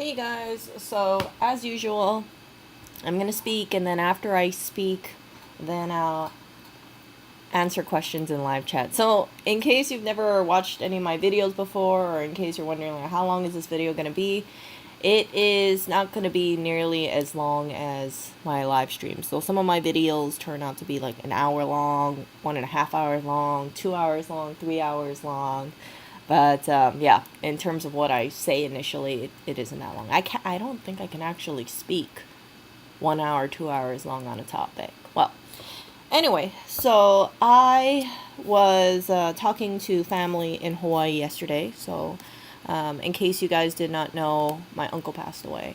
Hey guys, so as usual, I'm gonna speak, and then after I speak, then I'll answer questions in live chat. So, in case you've never watched any of my videos before, or in case you're wondering like, how long is this video gonna be, it is not gonna be nearly as long as my live stream. So, some of my videos turn out to be like an hour long, 1.5 hours long, 2 hours long, 3 hours long. But yeah, in terms of what I say initially, it isn't that long. I don't think I can actually speak 1 hour, 2 hours long on a topic. Well, anyway, so I was talking to family in Hawaii yesterday. So, in case you guys did not know, my uncle passed away.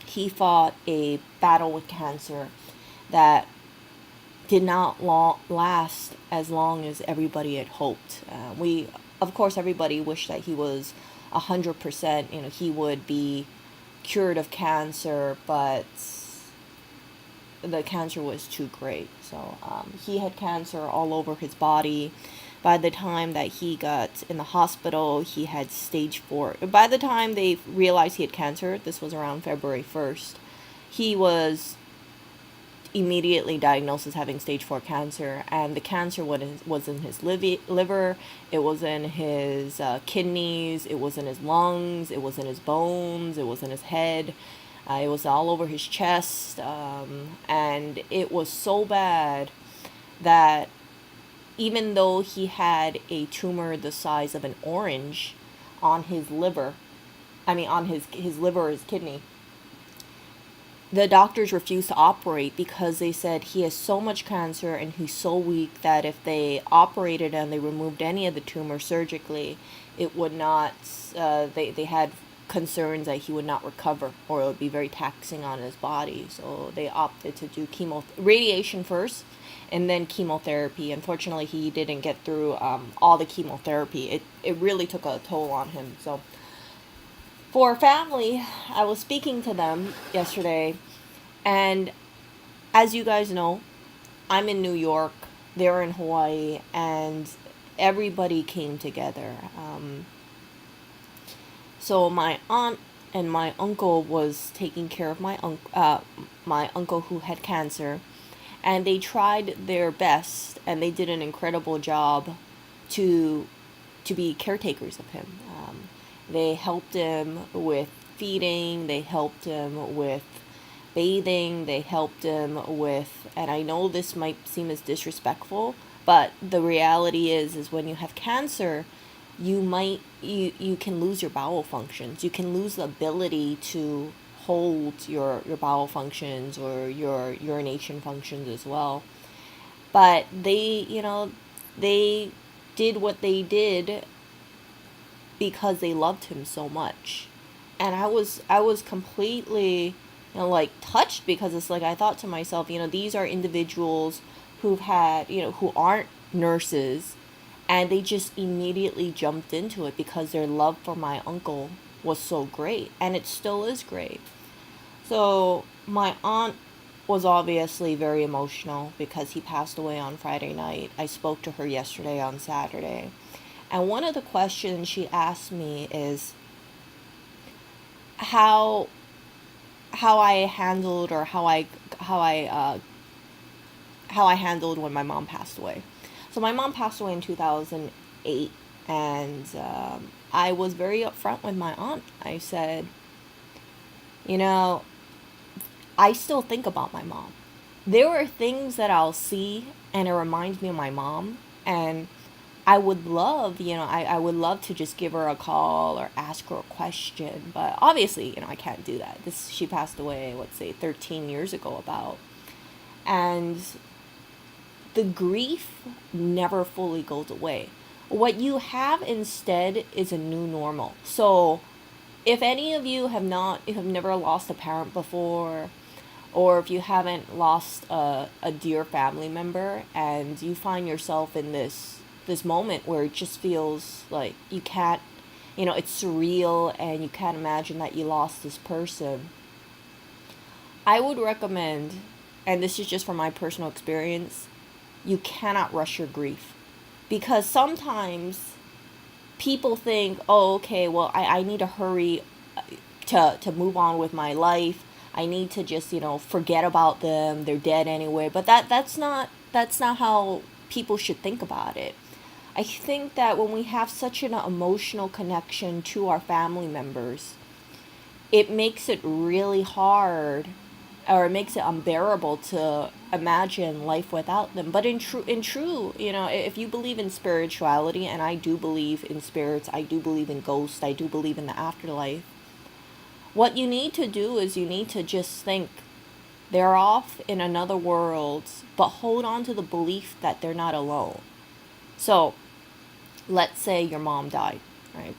He fought a battle with cancer that did not last as long as everybody had hoped. Of course, everybody wished that he was 100%. He would be cured of cancer, but the cancer was too great. So he had cancer all over his body. By the time that he got in the hospital, he had stage 4. By the time they realized he had cancer, this was around February 1st, he was immediately diagnosed as having stage 4 cancer, and the cancer was in his liver, it was in his kidneys, it was in his lungs, it was in his bones, it was in his head, it was all over his chest, and it was so bad that even though he had a tumor the size of an orange on his liver, on his liver or his kidney, the doctors refused to operate because they said he has so much cancer and he's so weak that if they operated and they removed any of the tumor surgically, it would not, they had concerns that he would not recover, or it would be very taxing on his body. So they opted to do radiation first and then chemotherapy. Unfortunately, he didn't get through all the chemotherapy. It really took a toll on him. So for family, I was speaking to them yesterday, and as you guys know, I'm in New York, they're in Hawaii, and everybody came together. So my aunt and my uncle was taking care of my uncle who had cancer, and they tried their best, and they did an incredible job to be caretakers of him. They helped him with feeding, they helped him with bathing, they helped him with, and I know this might seem as disrespectful, but the reality is when you have cancer, you can lose your bowel functions. You can lose the ability to hold your bowel functions or your urination functions as well. But they did what they did because they loved him so much. And I was completely, like touched, because it's like I thought to myself, these are individuals who aren't nurses, and they just immediately jumped into it because their love for my uncle was so great, and it still is great. So my aunt was obviously very emotional because he passed away on Friday night. I spoke to her yesterday on Saturday. And one of the questions she asked me is how I handled, or how I handled when my mom passed away. So my mom passed away in 2008, and I was very upfront with my aunt. I said, you know, I still think about my mom. There are things that I'll see and it reminds me of my mom, and I would love, I would love to just give her a call or ask her a question, but obviously, I can't do that. She passed away, let's say 13 years ago about. And the grief never fully goes away. What you have instead is a new normal. So if any of you have never lost a parent before, or if you haven't lost a dear family member, and you find yourself in this moment where it just feels like you can't, it's surreal and you can't imagine that you lost this person, I would recommend, and this is just from my personal experience, you cannot rush your grief. Because sometimes people think, oh, okay, well, I need to hurry to move on with my life. I need to just, forget about them. They're dead anyway. But that's not how people should think about it. I think that when we have such an emotional connection to our family members, it makes it really hard, or it makes it unbearable to imagine life without them. But in true, if you believe in spirituality, and I do believe in spirits, I do believe in ghosts, I do believe in the afterlife, what you need to do is you need to just think they're off in another world, but hold on to the belief that they're not alone. So let's say your mom died, right?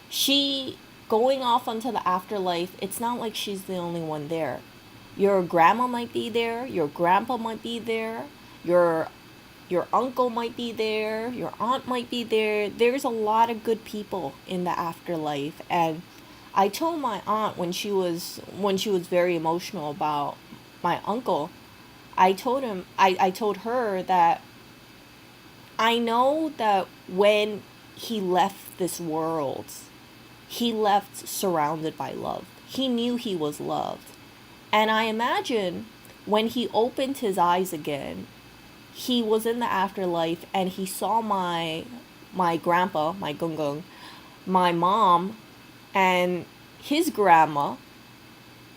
She going off onto the afterlife, it's not like she's the only one there. Your grandma might be there, your grandpa might be there, your uncle might be there, your aunt might be there. There's a lot of good people in the afterlife. And I told my aunt when she was very emotional about my uncle, I told her that I know that when he left this world, he left surrounded by love. He knew he was loved. And I imagine when he opened his eyes again, he was in the afterlife and he saw my grandpa, my gung my mom, and his grandma,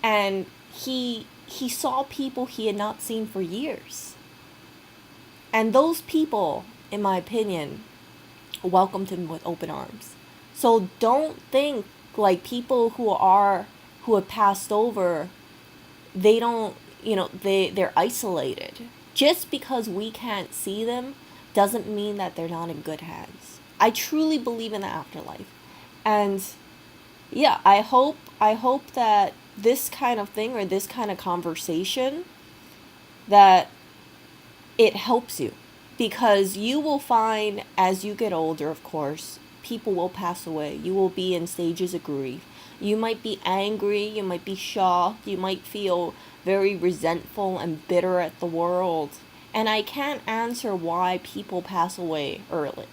and he saw people he had not seen for years. And those people, in my opinion, welcomed him with open arms. So don't think like people who have passed over, they don't, they're isolated. Just because we can't see them doesn't mean that they're not in good hands. I truly believe in the afterlife. And yeah, I hope that this kind of thing, or this kind of conversation, that it helps you, because you will find as you get older, of course, people will pass away. You will be in stages of grief. You might be angry, you might be shocked, you might feel very resentful and bitter at the world. And I can't answer why people pass away early.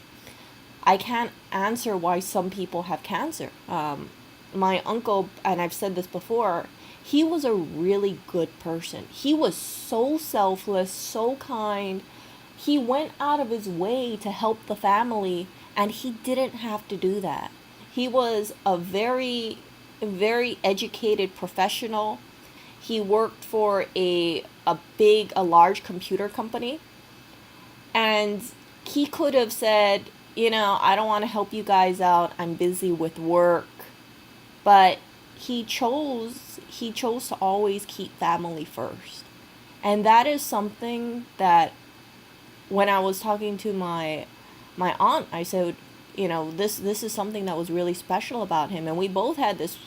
I can't answer why some people have cancer. My uncle, and I've said this before, he was a really good person. He was so selfless, so kind. He went out of his way to help the family, and he didn't have to do that. He was a very educated professional. He worked for a large computer company, and he could have said, I don't want to help you guys out. I'm busy with work. But he chose to always keep family first. And that is something that, when I was talking to my aunt, I said, this is something that was really special about him. And we both had this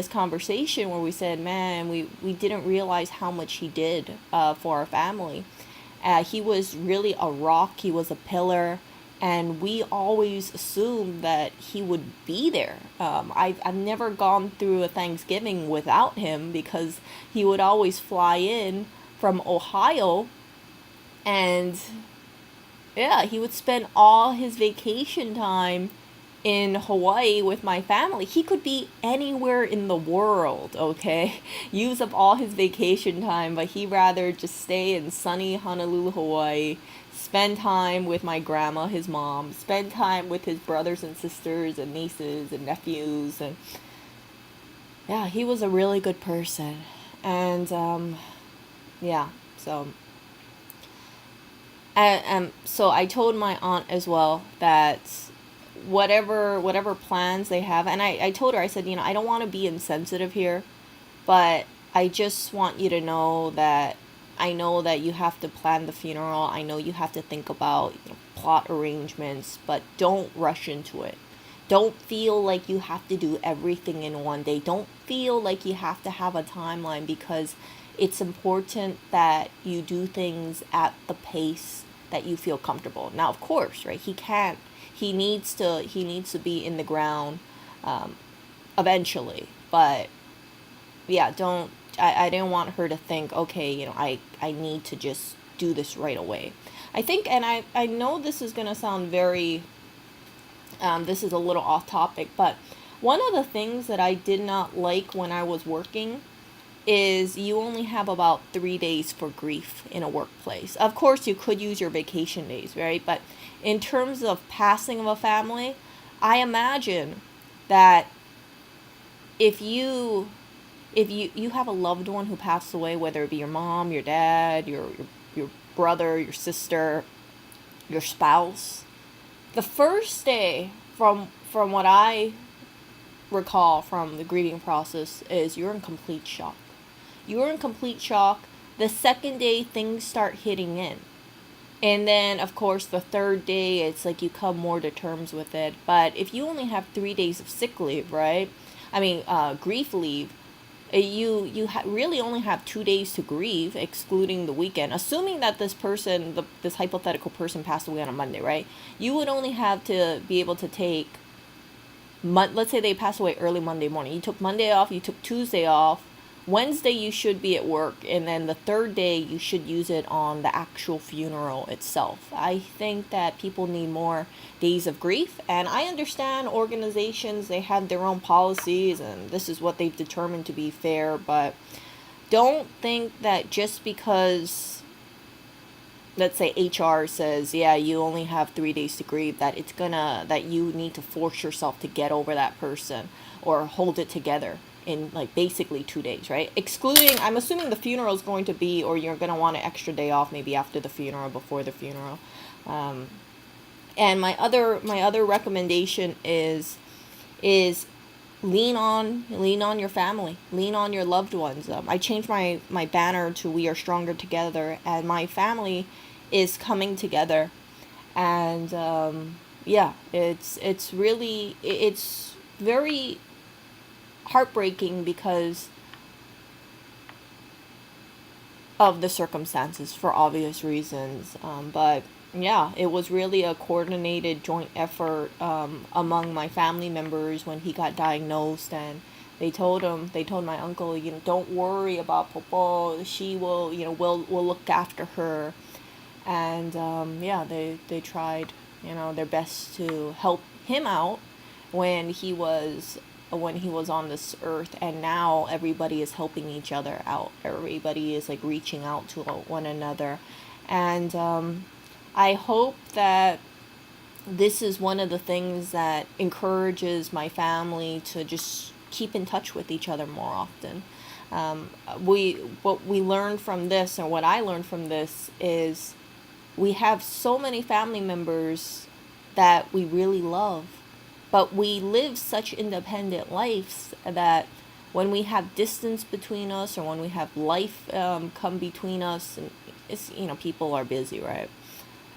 conversation where we said, man, we didn't realize how much he did for our family. He was really a rock. He was a pillar. And we always assumed that he would be there. I've never gone through a Thanksgiving without him, because he would always fly in from Ohio, and yeah, he would spend all his vacation time in Hawaii with my family. He could be anywhere in the world, okay? Use up all his vacation time, but he'd rather just stay in sunny Honolulu, Hawaii, spend time with my grandma, his mom, spend time with his brothers and sisters and nieces and nephews. And yeah, he was a really good person. And yeah, so so I told my aunt as well that whatever plans they have, and I told her, I said, I don't want to be insensitive here, but I just want you to know that I know that you have to plan the funeral. I know you have to think about, plot arrangements, but don't rush into it. Don't feel like you have to do everything in one day. Don't feel like you have to have a timeline, because it's important that you do things at the pace that you feel comfortable. Now, of course, right? He needs to be in the ground eventually, but yeah, I didn't want her to think, okay, I need to just do this right away. I think, and I know this is going to sound very, this is a little off topic, but One of the things that I did not like when I was working is you only have about 3 days for grief in a workplace. Of course, you could use your vacation days, right? But in terms of passing of a family, I imagine that if you if you have a loved one who passed away, whether it be your mom, your dad, your brother, your sister, your spouse, the first day, from what I recall from the grieving process, is you're in complete shock. You're in complete shock. The second day, things start hitting in. And then, of course, the third day, it's like you come more to terms with it. But if you only have 3 days of sick leave, right? I mean, grief leave, really only have 2 days to grieve, excluding the weekend. Assuming that this hypothetical person passed away on a Monday, right? You would only have to be able to take, let's say they passed away early Monday morning. You took Monday off, you took Tuesday off. Wednesday you should be at work, and then the third day you should use it on the actual funeral itself. I think that people need more days of grief, and I understand organizations, they have their own policies and this is what they've determined to be fair, but don't think that just because, let's say, HR says, yeah, you only have 3 days to grieve, that you need to force yourself to get over that person or hold it together in like basically 2 days, right? Excluding, I'm assuming the funeral is going to be, or you're going to want an extra day off maybe after the funeral, before the funeral. And my other recommendation is lean on your family, lean on your loved ones. I changed my banner to "We Are Stronger Together," and my family is coming together. And yeah, it's very heartbreaking because of the circumstances, for obvious reasons. But yeah, it was really a coordinated joint effort among my family members when he got diagnosed, and they told my uncle, don't worry about Popo. She will, we'll look after her. And yeah, they tried, their best to help him out when he was on this earth, and now everybody is helping each other out. Everybody is like reaching out to one another. And I hope that this is one of the things that encourages my family to just keep in touch with each other more often. What we learned from this, and what I learned from this, is we have so many family members that we really love, but we live such independent lives that when we have distance between us, or when we have life come between us, and it's, people are busy, right?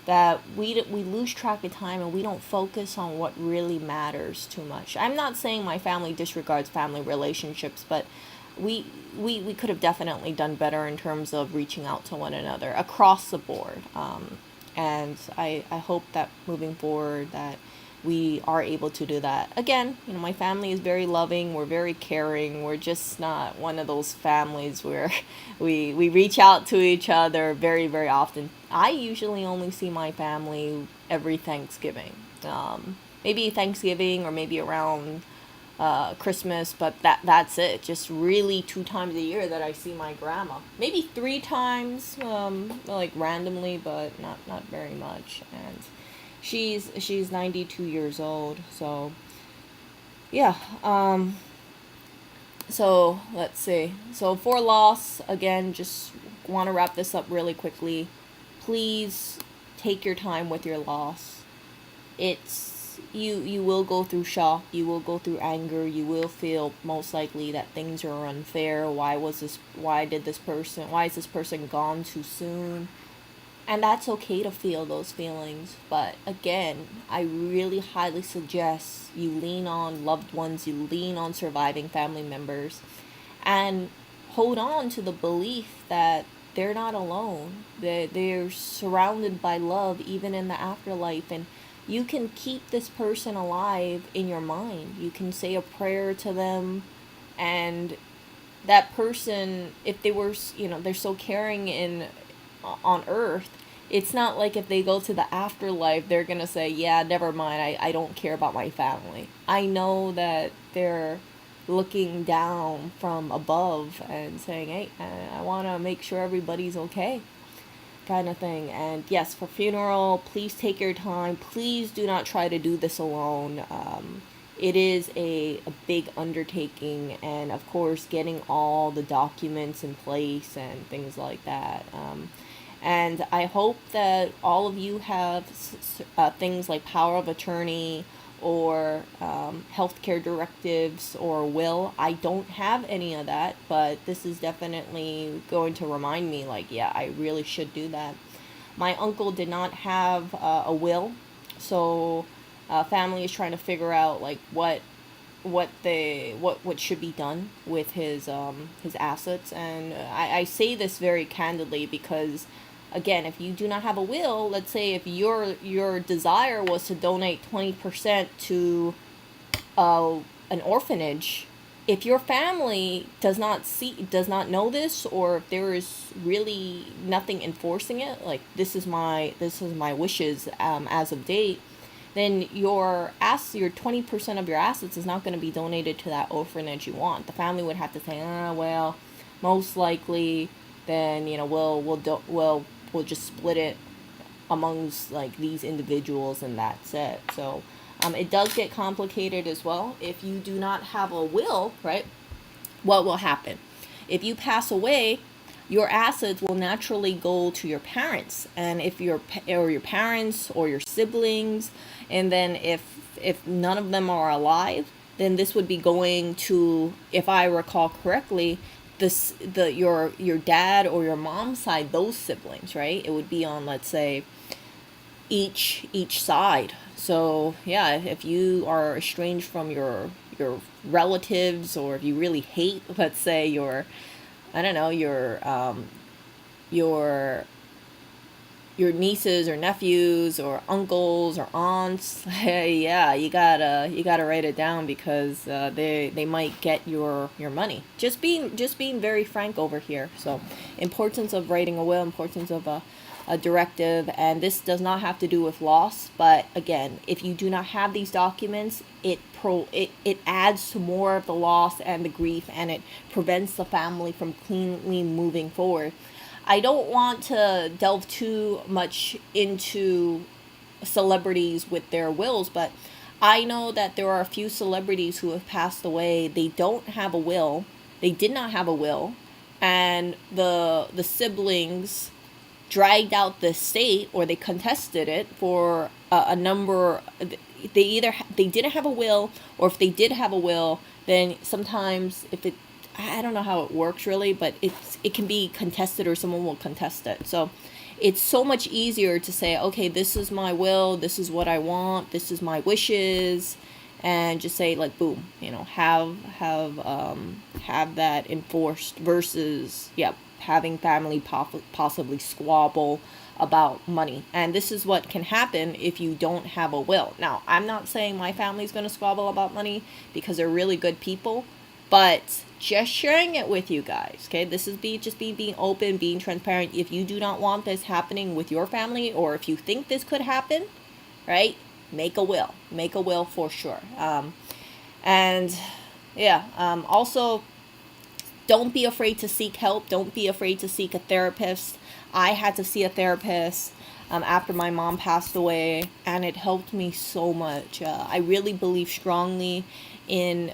That we lose track of time, and we don't focus on what really matters too much. I'm not saying my family disregards family relationships, but we could have definitely done better in terms of reaching out to one another across the board. And I hope that moving forward that we are able to do that. Again, my family is very loving. We're very caring. We're just not one of those families where we reach out to each other very, very often. I usually only see my family every Thanksgiving. Maybe Thanksgiving, or maybe around Christmas, but that's it. Just really 2 times a year that I see my grandma. Maybe 3 times, like randomly, but not very much. And she's 92 years old. So yeah. So let's see. So for loss, again, just want to wrap this up really quickly. Please take your time with your loss. It's you will go through shock, you will go through anger, you will feel most likely that things are unfair. Why is this person gone too soon? And that's okay to feel those feelings. But again, I really highly suggest you lean on loved ones, you lean on surviving family members, and hold on to the belief that they're not alone. They're surrounded by love even in the afterlife, and you can keep this person alive in your mind. You can say a prayer to them, and that person, if they were, they're so caring on earth, It's not like if they go to the afterlife, they're going to say, yeah, never mind, I don't care about my family. I know that they're looking down from above and saying, hey, I want to make sure everybody's okay, kind of thing. And yes, for funeral, please take your time. Please do not try to do this alone. It is a big undertaking, and of course, getting all the documents in place and things like that. And I hope that all of you have things like power of attorney or healthcare directives or will. I don't have any of that, but this is definitely going to remind me, like, yeah, I really should do that. My uncle did not have a will, so family is trying to figure out like what should be done with his assets. And I say this very candidly because, again, if you do not have a will, let's say if your desire was to donate 20% to an orphanage, if your family does not know this, or if there is really nothing enforcing it, like this is my wishes as of date, then your 20% of your assets is not going to be donated to that orphanage you want. The family would have to say, well, most likely, then we'll just split it amongst like these individuals, and that's it. So it does get complicated as well. If you do not have a will, right, what will happen? If you pass away, your assets will naturally go to your parents, and if your parents or your siblings, and then if none of them are alive, then this would be going to, if I recall correctly, your dad or your mom's side, those siblings, right? It would be on, let's say, each side. So yeah, if you are estranged from your relatives, or if you really hate, let's say, I don't know, your nieces or nephews or uncles or aunts, hey, yeah, you gotta write it down, because they might get your money. Just being very frank over here. So importance of writing a will, importance of a directive, and this does not have to do with loss. But again, if you do not have these documents, it adds to more of the loss and the grief, and it prevents the family from cleanly moving forward. I don't want to delve too much into celebrities with their wills, but I know that there are a few celebrities who have passed away. They don't have a will. They did not have a will, and the siblings dragged out the estate, or they contested it for a number. They didn't have a will, or if they did have a will, then sometimes, if it, I don't know how it works really, but it can be contested, or someone will contest it. So it's so much easier to say, okay, this is my will, this is what I want, this is my wishes, and just say, like, boom, have that enforced, versus having family possibly squabble about money. And this is what can happen if you don't have a will. Now, I'm not saying my family's going to squabble about money, because they're really good people, but just sharing it with you guys, okay? This is being open, being transparent. If you do not want this happening with your family, or if you think this could happen, right, make a will for sure. Also, don't be afraid to seek help. Don't be afraid to seek a therapist. I had to see a therapist after my mom passed away, and it helped me so much. I really believe strongly in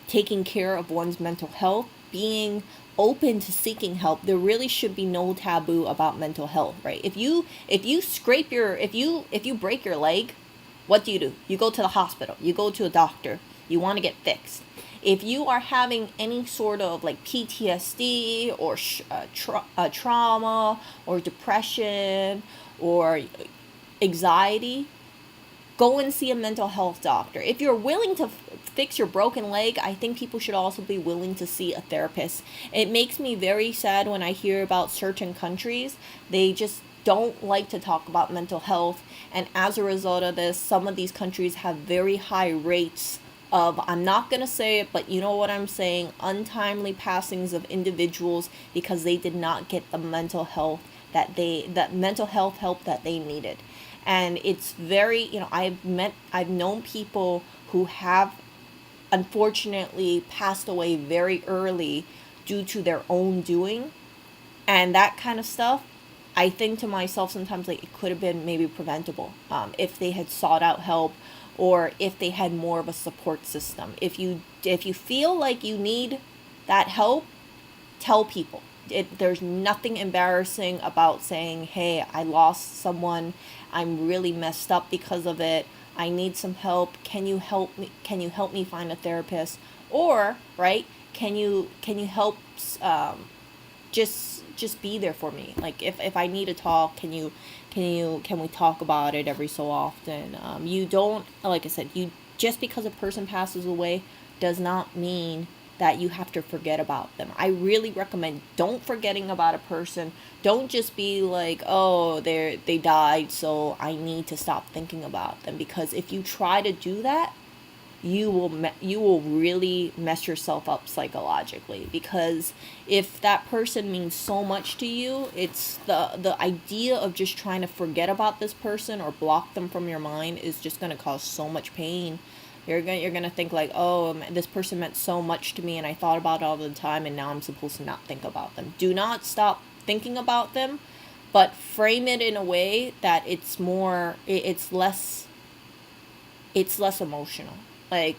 taking care of one's mental health, being open to seeking help. There really should be no taboo about mental health, right? If you break your leg, what do? You go to the hospital. You go to a doctor. You want to get fixed. If you are having any sort of like PTSD or trauma or depression or anxiety, go and see a mental health doctor. If you're willing to fix your broken leg, I think people should also be willing to see a therapist. It makes me very sad when I hear about certain countries. They just don't like to talk about mental health. And as a result of this, some of these countries have very high rates of, I'm not going to say it, but you know what I'm saying, untimely passings of individuals because they did not get the mental health that mental health help that they needed. And it's very, I've known people who have unfortunately passed away very early due to their own doing, and that kind of stuff. I think to myself sometimes, like, it could have been maybe preventable, if they had sought out help, or if they had more of a support system. If you feel like you need that help, tell people. There's nothing embarrassing about saying, hey, I lost someone, I'm really messed up because of it, I need some help, can you help me find a therapist? Or, right, can you help, just be there for me? Like, if I need to talk, can we talk about it every so often? You don't, like I said, you just because a person passes away does not mean that you have to forget about them. I really recommend, don't forgetting about a person. Don't just be like, oh, they died, so I need to stop thinking about them. Because if you try to do that, you will really mess yourself up psychologically. Because if that person means so much to you, it's the idea of just trying to forget about this person or block them from your mind is just going to cause so much pain. You're gonna think like, oh, this person meant so much to me, and I thought about it all the time, and now I'm supposed to not think about them. Do not stop thinking about them, but frame it in a way that it's less emotional. Like,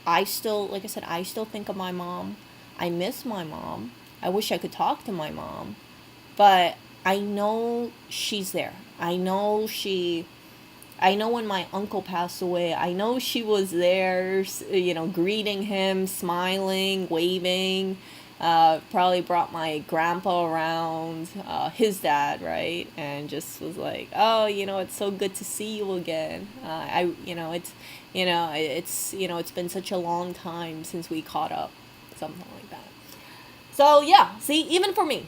like I said, I still think of my mom. I miss my mom. I wish I could talk to my mom, but I know she's there. I know when my uncle passed away, I know she was there, greeting him, smiling, waving. Probably brought my grandpa around, his dad, right? And just was like, oh, it's so good to see you again. It's been such a long time since we caught up, something like that. So yeah, see, even for me,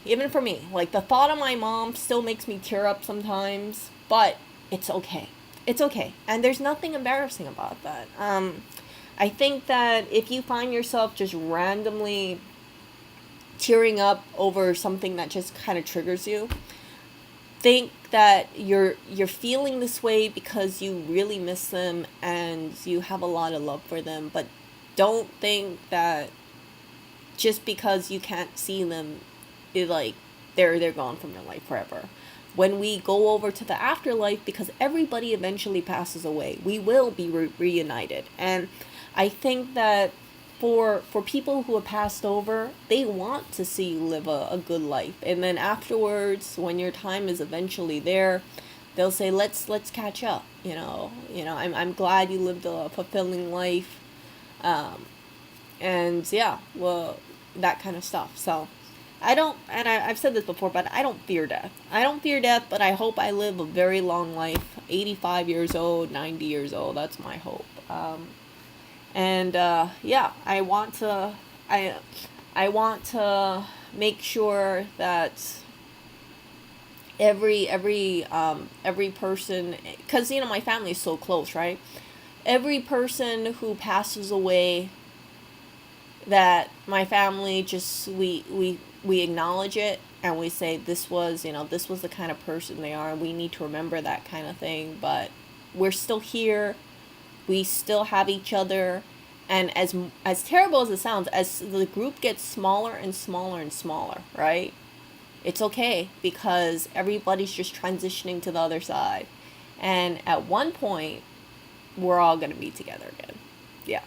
like, the thought of my mom still makes me tear up sometimes, but it's okay. It's okay. And there's nothing embarrassing about that. I think that if you find yourself just randomly tearing up over something that just kind of triggers you, think that you're feeling this way because you really miss them and you have a lot of love for them. But don't think that just because you can't see them, they're gone from your life forever. When we go over to the afterlife, because everybody eventually passes away, we will be reunited. And I think that for people who have passed over, they want to see you live a good life. And then afterwards, when your time is eventually there, they'll say, let's catch up. I'm glad you lived a fulfilling life. And yeah, well, that kind of stuff. So I've said this before, but I don't fear death. I don't fear death, but I hope I live a very long life, 85 years old, 90 years old. That's my hope. Yeah, I want to make sure that every person, because my family is so close, right? Every person who passes away, that my family just we acknowledge it, and we say, this was the kind of person they are, and we need to remember that kind of thing. But we're still here, we still have each other. And as terrible as it sounds, as the group gets smaller and smaller and smaller, right, it's okay, because everybody's just transitioning to the other side, and at one point we're all going to be together again. Yeah.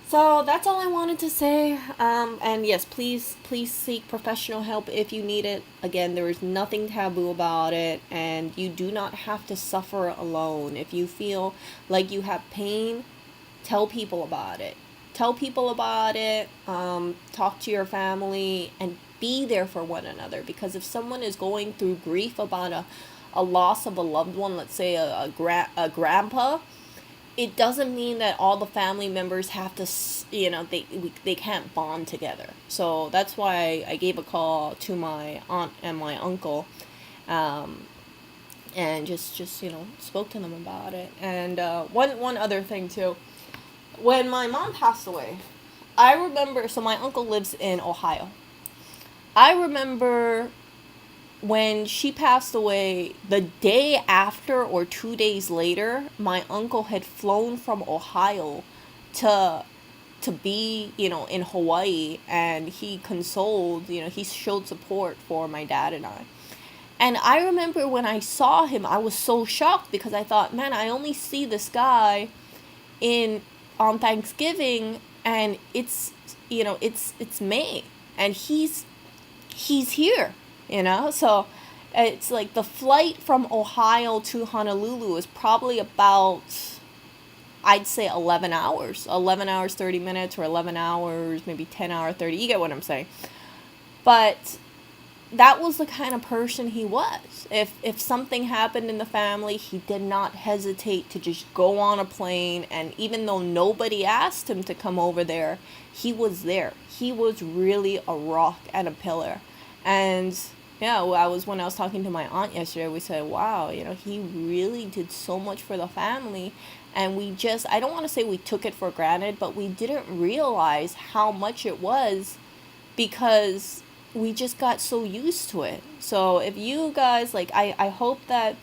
So that's all I wanted to say. And yes, please seek professional help if you need it. Again, there is nothing taboo about it, and you do not have to suffer alone. If you feel like you have pain, tell people about it. Talk to your family, and be there for one another. Because if someone is going through grief about a loss of a loved one, let's say a grandpa, it doesn't mean that all the family members have to, they can't bond together. So that's why I gave a call to my aunt and my uncle, and just spoke to them about it. And one other thing too, when my mom passed away, I remember. So my uncle lives in Ohio. I remember when she passed away, the day after or 2 days later, my uncle had flown from Ohio to be, in Hawaii, and he consoled, he showed support for my dad and I. And I remember when I saw him, I was so shocked because I thought, man, I only see this guy in on Thanksgiving, and it's May, and he's here, So it's like the flight from Ohio to Honolulu is probably about, I'd say 11 hours. 11 hours 30 minutes, or 11 hours maybe 10 hour 30. You get what I'm saying? But that was the kind of person he was. If something happened in the family, he did not hesitate to just go on a plane, and even though nobody asked him to come over there, he was there. He was really a rock and a pillar. And yeah, when I was talking to my aunt yesterday, we said, wow, he really did so much for the family, and I don't want to say we took it for granted, but we didn't realize how much it was, because we just got so used to it. So if you guys, I hope that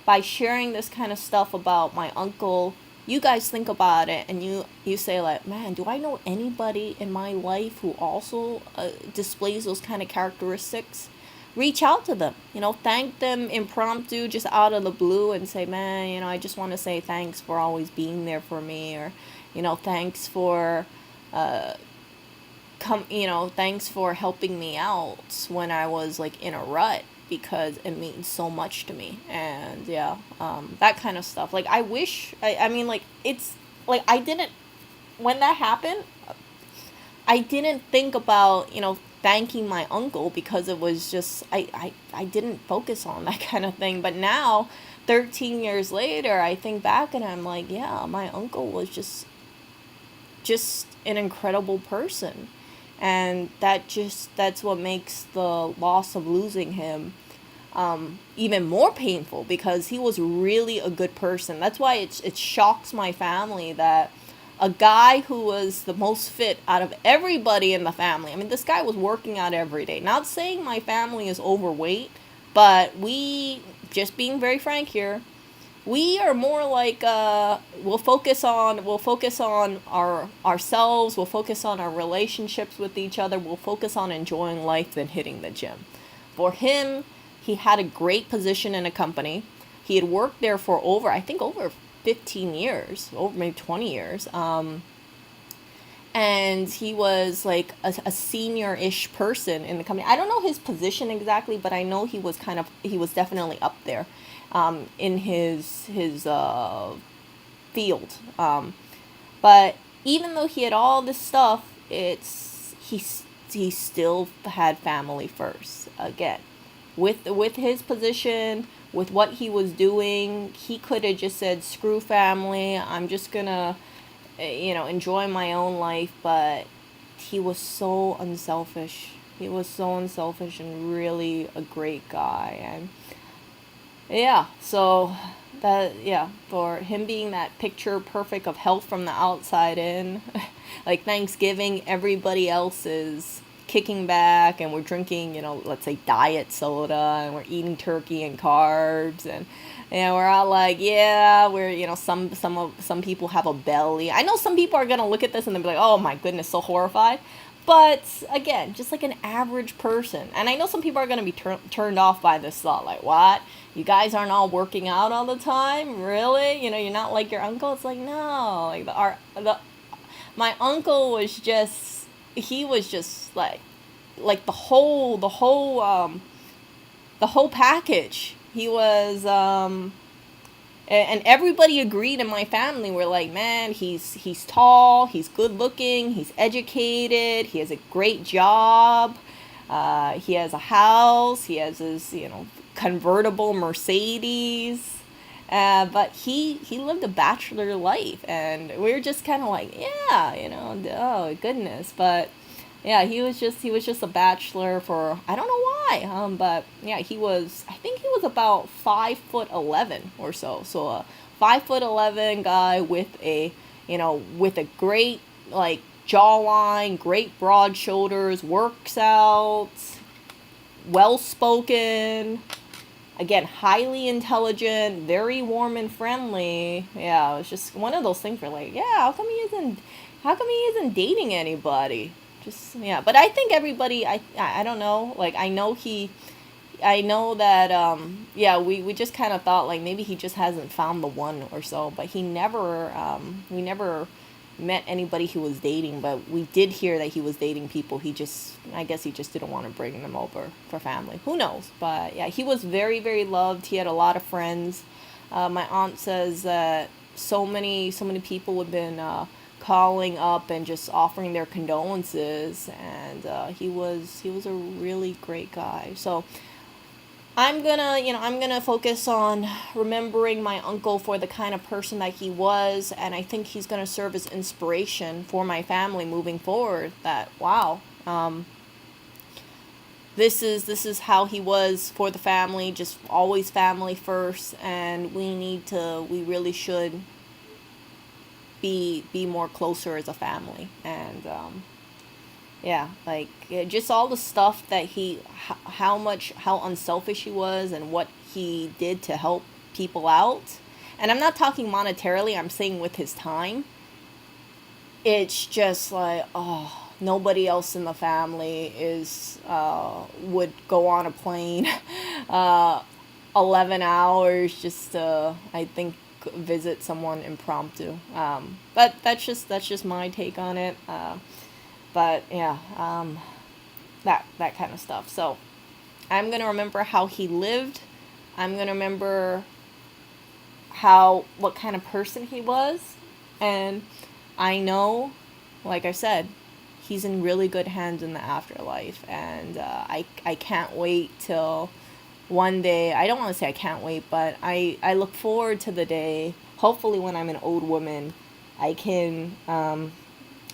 by sharing this kind of stuff about my uncle, you guys think about it, and you say, like, man, do I know anybody in my life who also displays those kind of characteristics? Reach out to them, thank them impromptu, just out of the blue, and say, man, I just want to say thanks for always being there for me, or, thanks for thanks for helping me out when I was like in a rut, because it means so much to me. And yeah, that kind of stuff. Like, I wish, I mean, like, it's like, I didn't, when that happened, I didn't think about, thanking my uncle, because it was just, I didn't focus on that kind of thing. But now, 13 years later, I think back and I'm like, yeah, my uncle was just an incredible person. And that's what makes the loss of losing him even more painful, because he was really a good person. That's why it shocks my family that a guy who was the most fit out of everybody in the family, I mean, this guy was working out every day. Not saying my family is overweight, but just being very frank here, we are more like we'll focus on ourselves, we'll focus on our relationships with each other, we'll focus on enjoying life than hitting the gym. For him, he had a great position in a company. He had worked there for over 15 years, over maybe 20 years. And he was like a senior-ish person in the company. I don't know his position exactly, but I know he was definitely up there in his field. But even though he had all this stuff, he still had family first. Again, with his position, with what he was doing, he could have just said, screw family, I'm just gonna enjoy my own life. But he was so unselfish. He was so unselfish and really a great guy. And yeah, so for him being that picture perfect of health from the outside in, like Thanksgiving, everybody else is kicking back and we're drinking, let's say diet soda, and we're eating turkey and carbs, and we're all like, yeah, we're, some people have a belly. I know some people are going to look at this and they'll be like, oh my goodness, so horrified. But again, just like an average person. And I know some people are going to be turned off by this thought. Like, what? You guys aren't all working out all the time? Really? You're not like your uncle? It's like, no. Like my uncle was just, he was just like the whole package. He was, and everybody agreed in my family. We're like, man, he's tall, he's good looking, he's educated, he has a great job, he has a house, he has his, convertible Mercedes, but he lived a bachelor life, and we were just kind of like, yeah, oh goodness. But yeah, he was just a bachelor for, I don't know why, but yeah, I think he was about 5'11" or so. So a 5'11" guy with a great like jawline, great broad shoulders, works out, well spoken, again, highly intelligent, very warm and friendly. Yeah, it was just one of those things where like, yeah, how come he isn't dating anybody? Just yeah, but I think everybody, I don't know, like I know that yeah, we just kind of thought like maybe he just hasn't found the one or so, but we never met anybody he was dating, but we did hear that he was dating people. He just, I guess he just didn't want to bring them over for family. Who knows? But yeah, he was very, very loved. He had a lot of friends. My aunt says that so many people have been calling up and just offering their condolences, and he was a really great guy. So I'm gonna focus on remembering my uncle for the kind of person that he was, and I think he's gonna serve as inspiration for my family moving forward. That wow, this is how he was for the family, just always family first, and we really should be more closer as a family, and yeah, like just all the stuff that how unselfish he was and what he did to help people out. And I'm not talking monetarily, I'm saying with his time. It's just like, oh, nobody else in the family is would go on a plane 11 hours just to, I think, visit someone impromptu. But that's just my take on it. But yeah, that kind of stuff. So I'm gonna remember how he lived. I'm gonna remember what kind of person he was, and I know, like I said, he's in really good hands in the afterlife, and I can't wait till one day. I don't want to say I can't wait, but I look forward to the day. Hopefully, when I'm an old woman, I can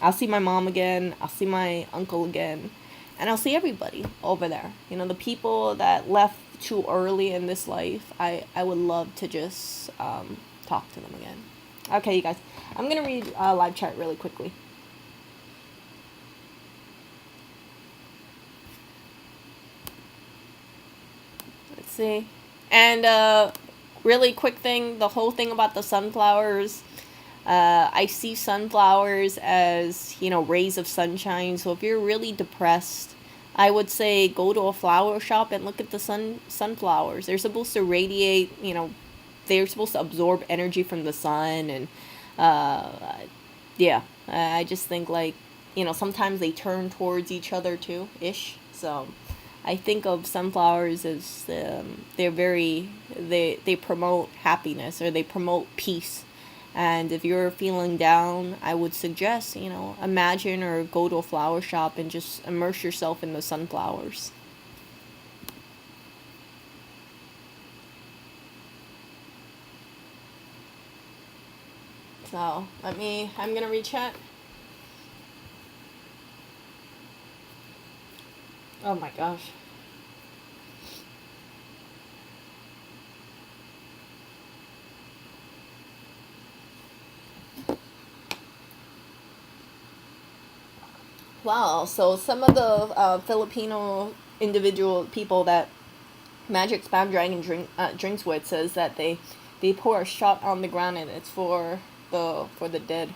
I'll see my mom again, I'll see my uncle again, and I'll see everybody over there. You know, the people that left too early in this life, I would love to just talk to them again. Okay, you guys, I'm going to read live chat really quickly. Let's see. And really quick thing, the whole thing about the sunflowers. I see sunflowers as, you know, rays of sunshine. So if you're really depressed, I would say go to a flower shop and look at the sunflowers. They're supposed to radiate, you know, they're supposed to absorb energy from the sun. And yeah, I just think like, you know, sometimes they turn towards each other too, ish. So I think of sunflowers as they promote happiness, or they promote peace. And if you're feeling down, I would suggest, you know, imagine or go to a flower shop and just immerse yourself in the sunflowers. So I'm gonna read chat. Oh my gosh. Wow. So some of the Filipino individual people that Magic Spam Dragon drinks with says that they pour a shot on the ground and it's for the dead.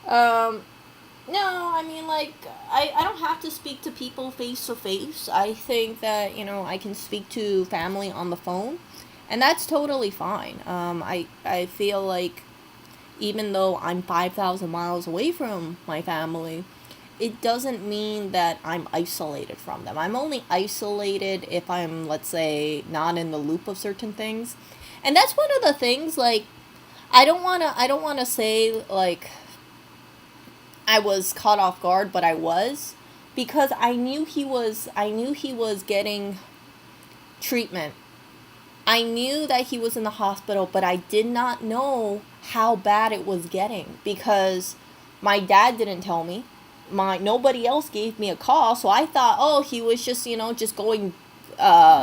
Um, no, I mean, like, I don't have to speak to people face to face. I think that, you know, I can speak to family on the phone, and that's totally fine. I feel like even though I'm 5,000 miles away from my family, it doesn't mean that I'm isolated from them. I'm only isolated if I'm, let's say, not in the loop of certain things. And that's one of the things, like, I don't want to say, like, I was caught off guard, but I was, because I knew he was getting treatment. I knew that he was in the hospital, but I did not know how bad it was getting, because my dad didn't tell me. Nobody else gave me a call, so I thought, oh, he was just, you know, just going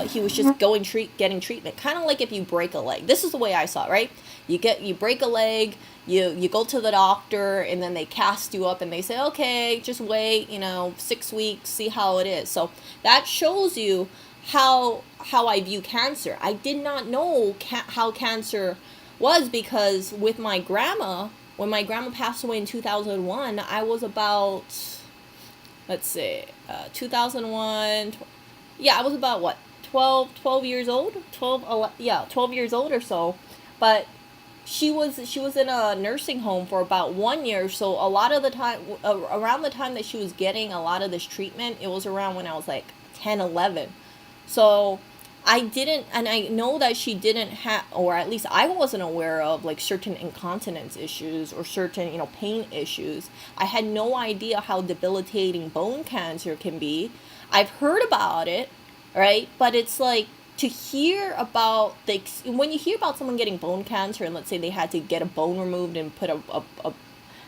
he was just getting treatment, kind of like if you break a leg. This is the way I saw it, right? You break a leg, you go to the doctor, and then they cast you up and they say, okay, just wait, 6 weeks, see how it is. So that shows you how I view cancer. I did not know how cancer was, because with my grandma, when my grandma passed away in 2001, I was about, let's see, 2001, yeah, I was about what, 12 years old, 12 years old or so. But she was in a nursing home for about 1 year. So a lot of the time, around the time that she was getting a lot of this treatment, it was around when I was like 10, 11. So I didn't, and I know that she didn't have, or at least I wasn't aware of, like, certain incontinence issues or certain, pain issues. I had no idea how debilitating bone cancer can be. I've heard about it, right? But it's like, to hear about when you hear about someone getting bone cancer, and let's say they had to get a bone removed and put a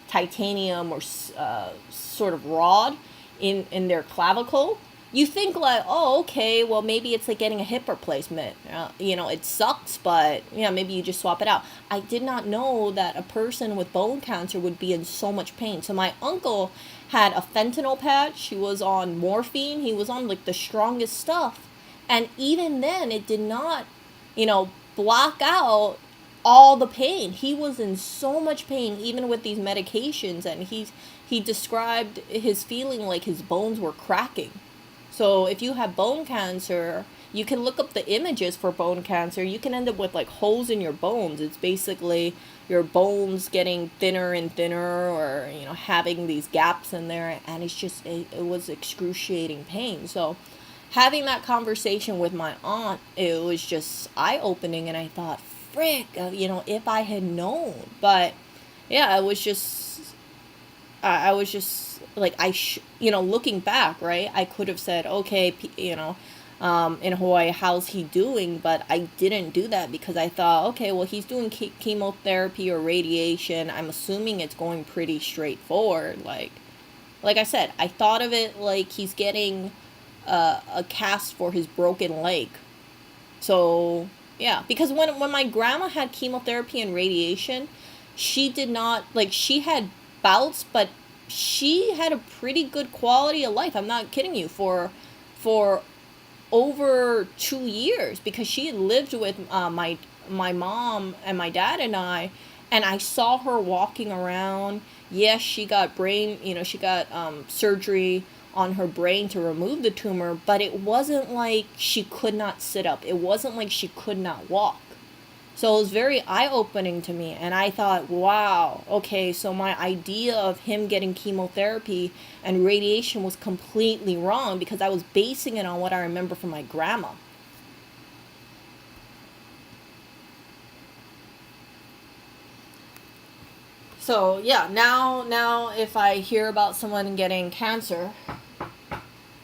titanium or sort of rod in their clavicle, you think like, oh, okay, well, maybe it's like getting a hip replacement. It sucks, but yeah, maybe you just swap it out. I did not know that a person with bone cancer would be in so much pain. So my uncle had a fentanyl patch. He was on morphine. He was on like the strongest stuff. And even then, it did not, block out all the pain. He was in so much pain, even with these medications. And he described his feeling like his bones were cracking. So if you have bone cancer, you can look up the images for bone cancer. You can end up with like holes in your bones. It's basically your bones getting thinner and thinner, or having these gaps in there, and it was excruciating pain. So having that conversation with my aunt, it was just eye-opening, and I thought, frick, if I had known. But yeah, I was just like, looking back, right, I could have said, okay, in Hawaii, how's he doing? But I didn't do that, because I thought, okay, well, he's doing chemotherapy or radiation. I'm assuming it's going pretty straightforward. Like I said, I thought of it like he's getting a cast for his broken leg. So yeah, because when my grandma had chemotherapy and radiation, she did not, like, she had bouts, but she had a pretty good quality of life. I'm not kidding you, for over 2 years, because she had lived with my mom and my dad and I saw her walking around. Yes, she got surgery on her brain to remove the tumor, but it wasn't like she could not sit up. It wasn't like she could not walk. So it was very eye-opening to me, and I thought, wow, okay, so my idea of him getting chemotherapy and radiation was completely wrong, because I was basing it on what I remember from my grandma. So yeah, now if I hear about someone getting cancer,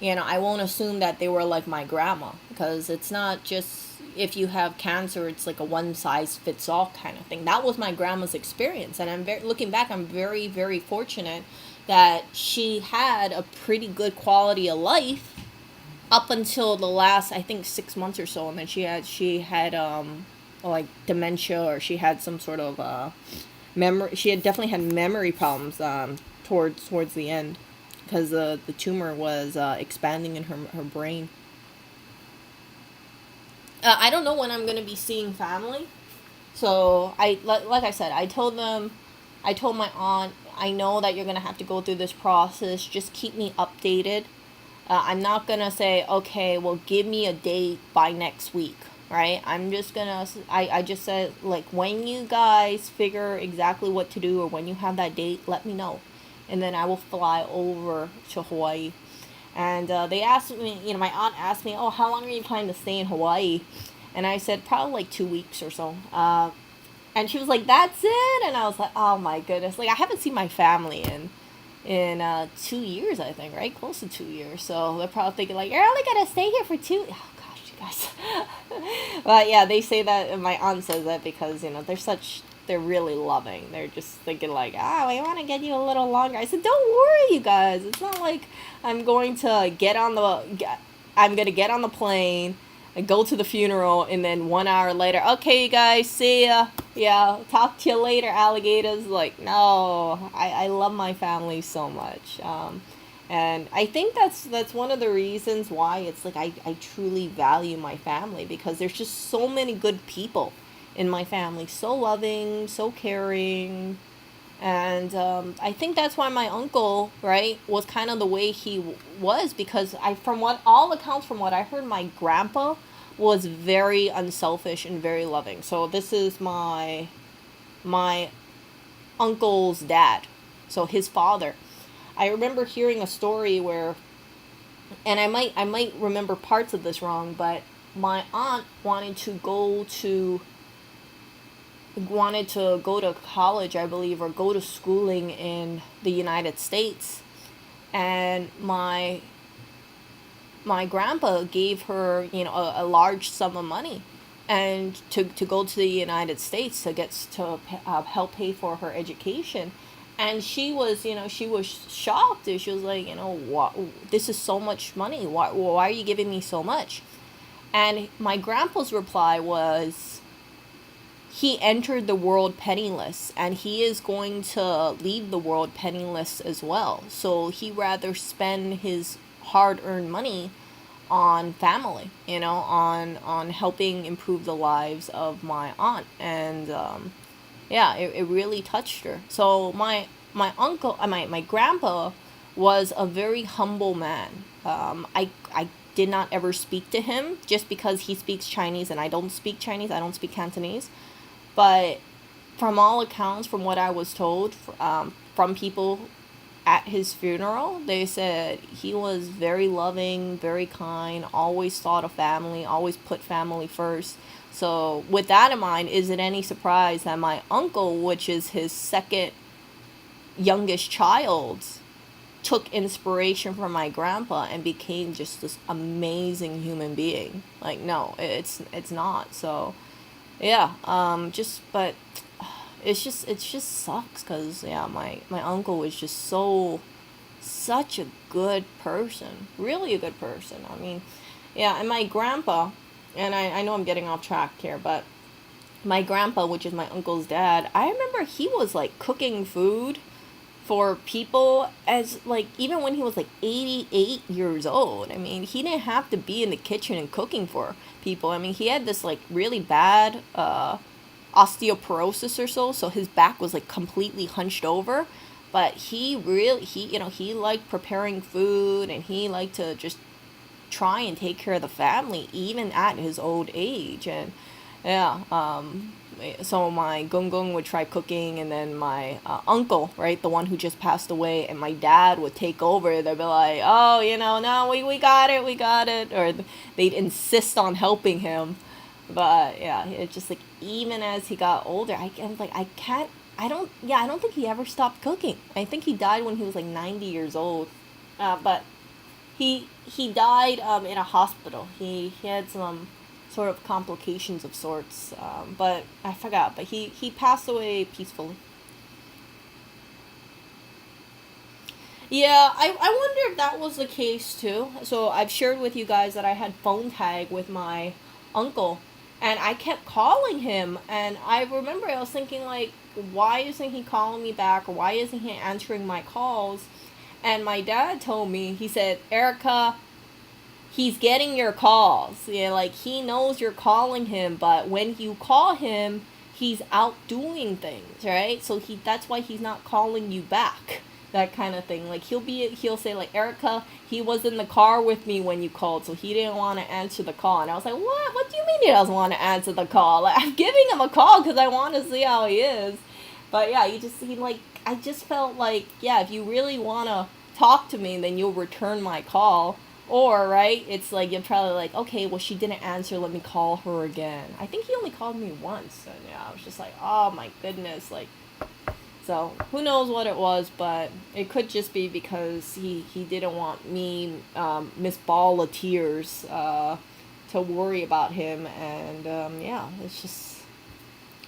I won't assume that they were like my grandma, because it's not just, if you have cancer, it's like a one-size-fits-all kind of thing. That was my grandma's experience, and looking back, I'm very, very fortunate that she had a pretty good quality of life up until the last, I think, 6 months or so, and then she had like dementia, or she had some sort of memory. She had definitely had memory problems towards the end, because the tumor was expanding in her brain. I don't know when I'm going to be seeing family. So, like I said, I told my aunt, I know that you're going to have to go through this process. Just keep me updated. I'm not going to say, okay, well, give me a date by next week, right? I just said, like, when you guys figure exactly what to do, or when you have that date, let me know. And then I will fly over to Hawaii. And they asked me, my aunt asked me, oh, how long are you planning to stay in Hawaii? And I said, probably like 2 weeks or so. And she was like, that's it? And I was like, oh my goodness. Like, I haven't seen my family in 2 years, I think, right? Close to 2 years. So they're probably thinking, like, you're only going to stay here for 2... Oh, gosh, you guys. But yeah, they say that, and my aunt says that because, they're really loving. They're just thinking like, we want to get you a little longer. I said, don't worry, you guys. It's not like I'm going to get on the... I'm gonna get on the plane and go to the funeral, and then 1 hour later, okay, you guys, see ya. Yeah, talk to you later, alligators. Like, no, I love my family so much. And I think that's one of the reasons why it's like I truly value my family, because there's just so many good people in my family, so loving, so caring. And I think that's why my uncle, right, was kind of the way he was, because from what all accounts, from what I heard, my grandpa was very unselfish and very loving. So this is my uncle's dad, so his father. I remember hearing a story where, and I might remember parts of this wrong, but my aunt wanted to go to college, I believe, or go to schooling in the United States, and my grandpa gave her, a large sum of money, and to go to the United States to help pay for her education. And she was shocked. She was like, what, this is so much money. Why are you giving me so much? And my grandpa's reply was, he entered the world penniless, and he is going to leave the world penniless as well. So he rather spend his hard-earned money on family, on helping improve the lives of my aunt. And yeah, it really touched her. So my uncle, my grandpa was a very humble man. I did not ever speak to him, just because he speaks Chinese and I don't speak Chinese. I don't speak Cantonese. But from all accounts, from what I was told, from people at his funeral, they said he was very loving, very kind, always thought of family, always put family first. So with that in mind, is it any surprise that my uncle, which is his second youngest child, took inspiration from my grandpa and became just this amazing human being? Like, no, it's not. So yeah, but it just sucks, because yeah, my uncle was just such a good person, really a good person. I mean, yeah. And my grandpa, and I know I'm getting off track here, but my grandpa, which is my uncle's dad, I remember he was like cooking food for people, as like, even when he was like 88 years old. I mean, he didn't have to be in the kitchen and cooking for people. I mean, he had this like really bad osteoporosis or so his back was like completely hunched over. But he liked preparing food, and he liked to just try and take care of the family even at his old age. And yeah, so my gung gung would try cooking, and then my uncle, right, the one who just passed away, and my dad would take over. They'd be like, oh, no, we got it, or they'd insist on helping him. But yeah, it's just like, even as he got older, I'm like, I don't think he ever stopped cooking. I think he died when he was like 90 years old. But he died in a hospital. He had some sort of complications of sorts. But I forgot. But he passed away peacefully. Yeah, I wonder if that was the case too. So I've shared with you guys that I had phone tag with my uncle, and I kept calling him, and I remember I was thinking, like, why isn't he calling me back, or why isn't he answering my calls? And my dad told me, he said, Erica, he's getting your calls. Yeah, like, he knows you're calling him, but when you call him, he's out doing things, right? So that's why he's not calling you back. That kind of thing. Like, he'll say, like, Erica, he was in the car with me when you called, so he didn't want to answer the call. And I was like, what do you mean he doesn't want to answer the call? Like, I'm giving him a call because I want to see how he is. But yeah, I just felt like, yeah, if you really want to talk to me, then you'll return my call. Or, right, it's like, you're probably like, okay, well, she didn't answer, let me call her again. I think he only called me once, and yeah, I was just like, oh my goodness, like, so who knows what it was, but it could just be because he didn't want me, Miss Ball of Tears, to worry about him. And yeah, it's just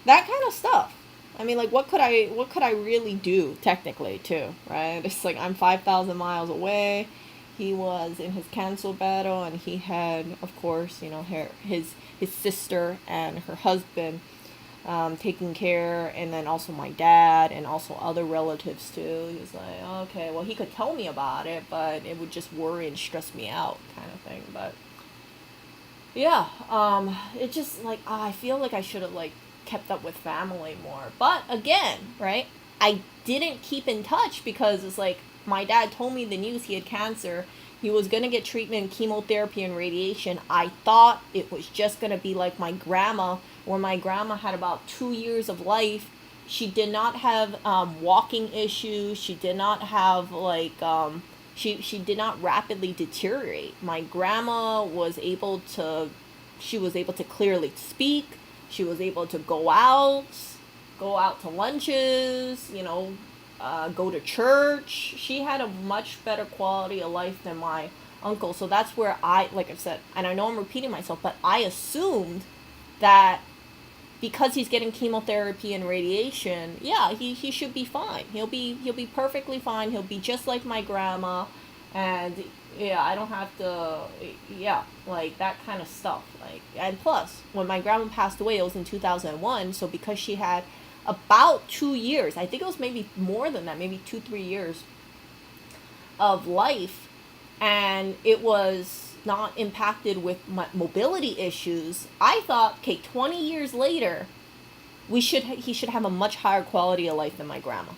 that kind of stuff. I mean, like, what could I really do technically too, right? It's like, I'm 5,000 miles away. he was in his cancer battle, and he had, of course, his sister and her husband taking care, and then also my dad and also other relatives too. He was like, okay, well, he could tell me about it, but it would just worry and stress me out, kind of thing. But yeah, it just like I feel like I should have like kept up with family more. But again, right? I didn't keep in touch because it's like my dad told me the news, he had cancer. He was gonna get treatment, chemotherapy, and radiation. I thought it was just gonna be like my grandma, when my grandma had about 2 years of life. She did not have walking issues. She did not have like she did not rapidly deteriorate. My grandma was able to, she was able to clearly speak. She was able to go out to lunches, go to church. She had a much better quality of life than my uncle. So that's where like I said, and I know I'm repeating myself, but I assumed that because he's getting chemotherapy and radiation, yeah, he should be fine. He'll be perfectly fine. He'll be just like my grandma, and yeah, I don't have to, yeah, like that kind of stuff. Like, and plus, when my grandma passed away, it was in 2001. So because she had about 2 years, I think it was maybe more than that, maybe 2-3 years of life, and it was not impacted with mobility issues. I thought, okay, 20 years later, he should have a much higher quality of life than my grandma.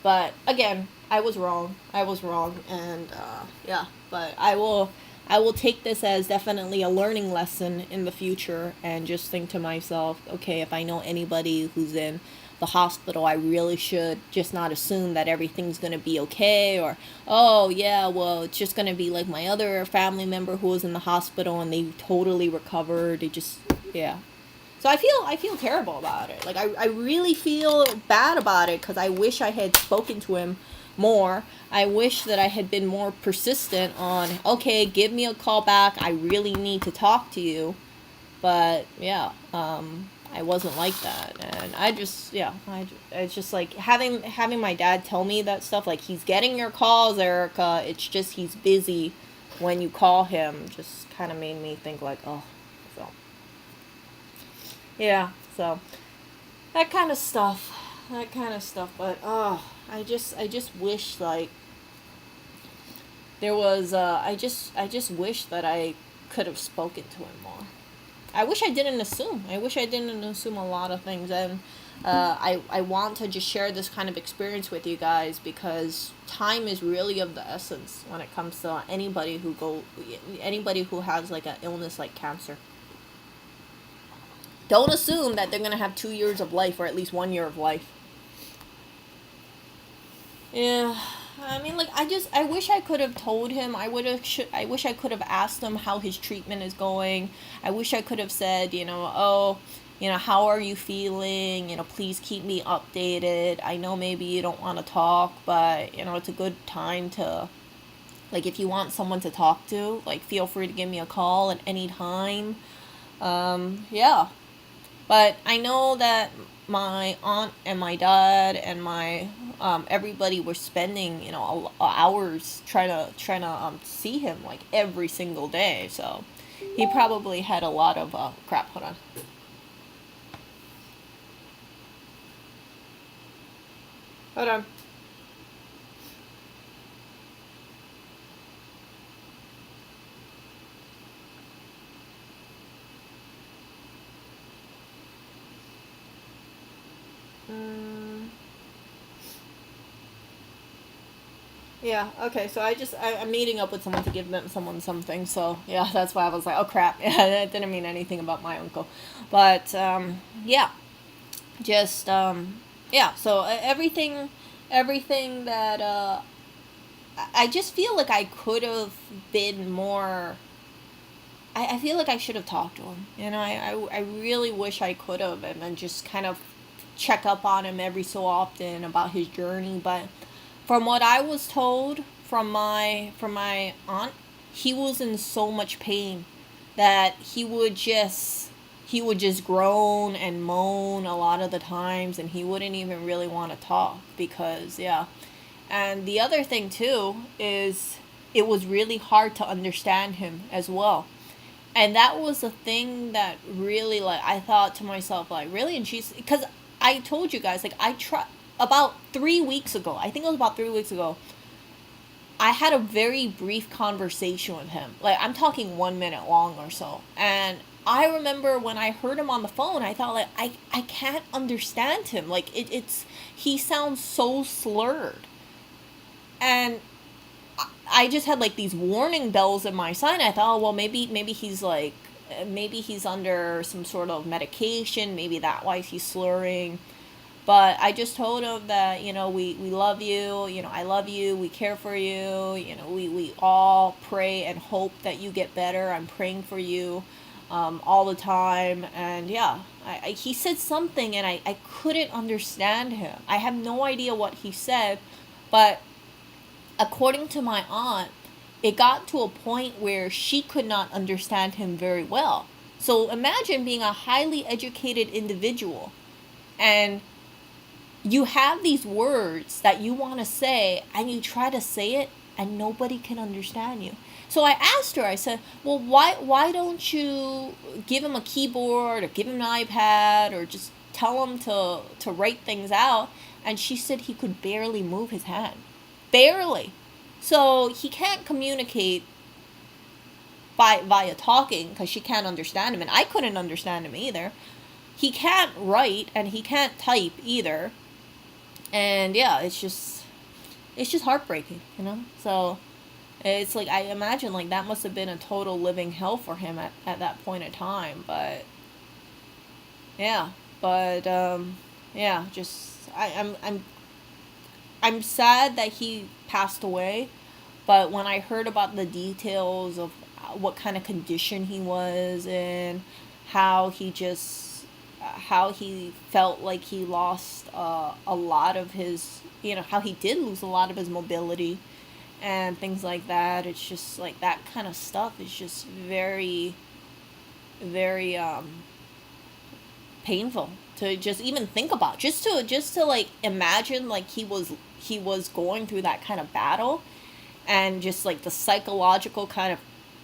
But again, I was wrong, and yeah. But I will take this as definitely a learning lesson in the future, and just think to myself, okay, if I know anybody who's in the hospital, I really should just not assume that everything's going to be okay, or, oh, yeah, well, it's just going to be like my other family member who was in the hospital and they totally recovered. They just, yeah. So I feel terrible about it. Like, I really feel bad about it, because I wish I had spoken to him more. I wish that I had been more persistent on, okay, give me a call back. I really need to talk to you. But yeah, I wasn't like that, and I just, yeah, it's just like having my dad tell me that stuff, like, he's getting your calls, Erica. It's just he's busy when you call him. Just kind of made me think like, oh, so yeah, so that kind of stuff, But oh, I just wish like there was I just wish that I could have spoken to him more. I wish I didn't assume. I wish I didn't assume a lot of things. And I want to just share this kind of experience with you guys, because time is really of the essence when it comes to anybody who has like an illness like cancer. Don't assume that they're going to have 2 years of life, or at least 1 year of life. Yeah. I mean, like, I wish I could have told him. I wish I could have asked him how his treatment is going. I wish I could have said, oh, how are you feeling? Please keep me updated. I know maybe you don't want to talk, but, it's a good time to, like, if you want someone to talk to, like, feel free to give me a call at any time. Yeah. But I know that my aunt and my dad and my everybody were spending hours trying to see him like every single day. So he probably had a lot of crap. Hold on. Hold on. Yeah, okay, so I'm meeting up with someone to give someone something, so yeah, that's why I was like, oh crap, yeah, that didn't mean anything about my uncle. But, yeah, just, yeah, so everything that, I just feel like I could have been more, I feel like I should have talked to him, I really wish I could have, and then just kind of check up on him every so often about his journey. But from what I was told from my aunt, he was in so much pain that he would just groan and moan a lot of the times, and he wouldn't even really want to talk, because yeah. And the other thing too is it was really hard to understand him as well. And that was the thing that really, like, I thought to myself, like, really? And she's, because I told you guys, like, I tried about 3 weeks ago, I think it was about 3 weeks ago, I had a very brief conversation with him. Like, I'm talking 1 minute long or so. And I remember when I heard him on the phone, I thought, like, I can't understand him. Like, he sounds so slurred. And I just had like these warning bells in my side. I thought, oh, well, maybe he's like, maybe he's under some sort of medication. Maybe that's why he's slurring. But I just told him that, we love you. I love you. We care for you. We all pray and hope that you get better. I'm praying for you all the time. And yeah, he said something and I couldn't understand him. I have no idea what he said, but according to my aunt, it got to a point where she could not understand him very well. So imagine being a highly educated individual and you have these words that you want to say and you try to say it and nobody can understand you. So I asked her, I said, well, why don't you give him a keyboard or give him an iPad or just tell him to write things out? And she said he could barely move his hand. Barely. So he can't communicate via talking because she can't understand him. And I couldn't understand him either. He can't write and he can't type either. And yeah, it's just heartbreaking, So it's like, I imagine like that must have been a total living hell for him at that point in time. But yeah, yeah, just I'm sad that he passed away, but when I heard about the details of what kind of condition he was in, how he felt like he lost a lot of his, how he did lose a lot of his mobility and things like that. It's just like that kind of stuff is just very, very painful to just even think about, just to like imagine like he was going through that kind of battle and just like the psychological kind of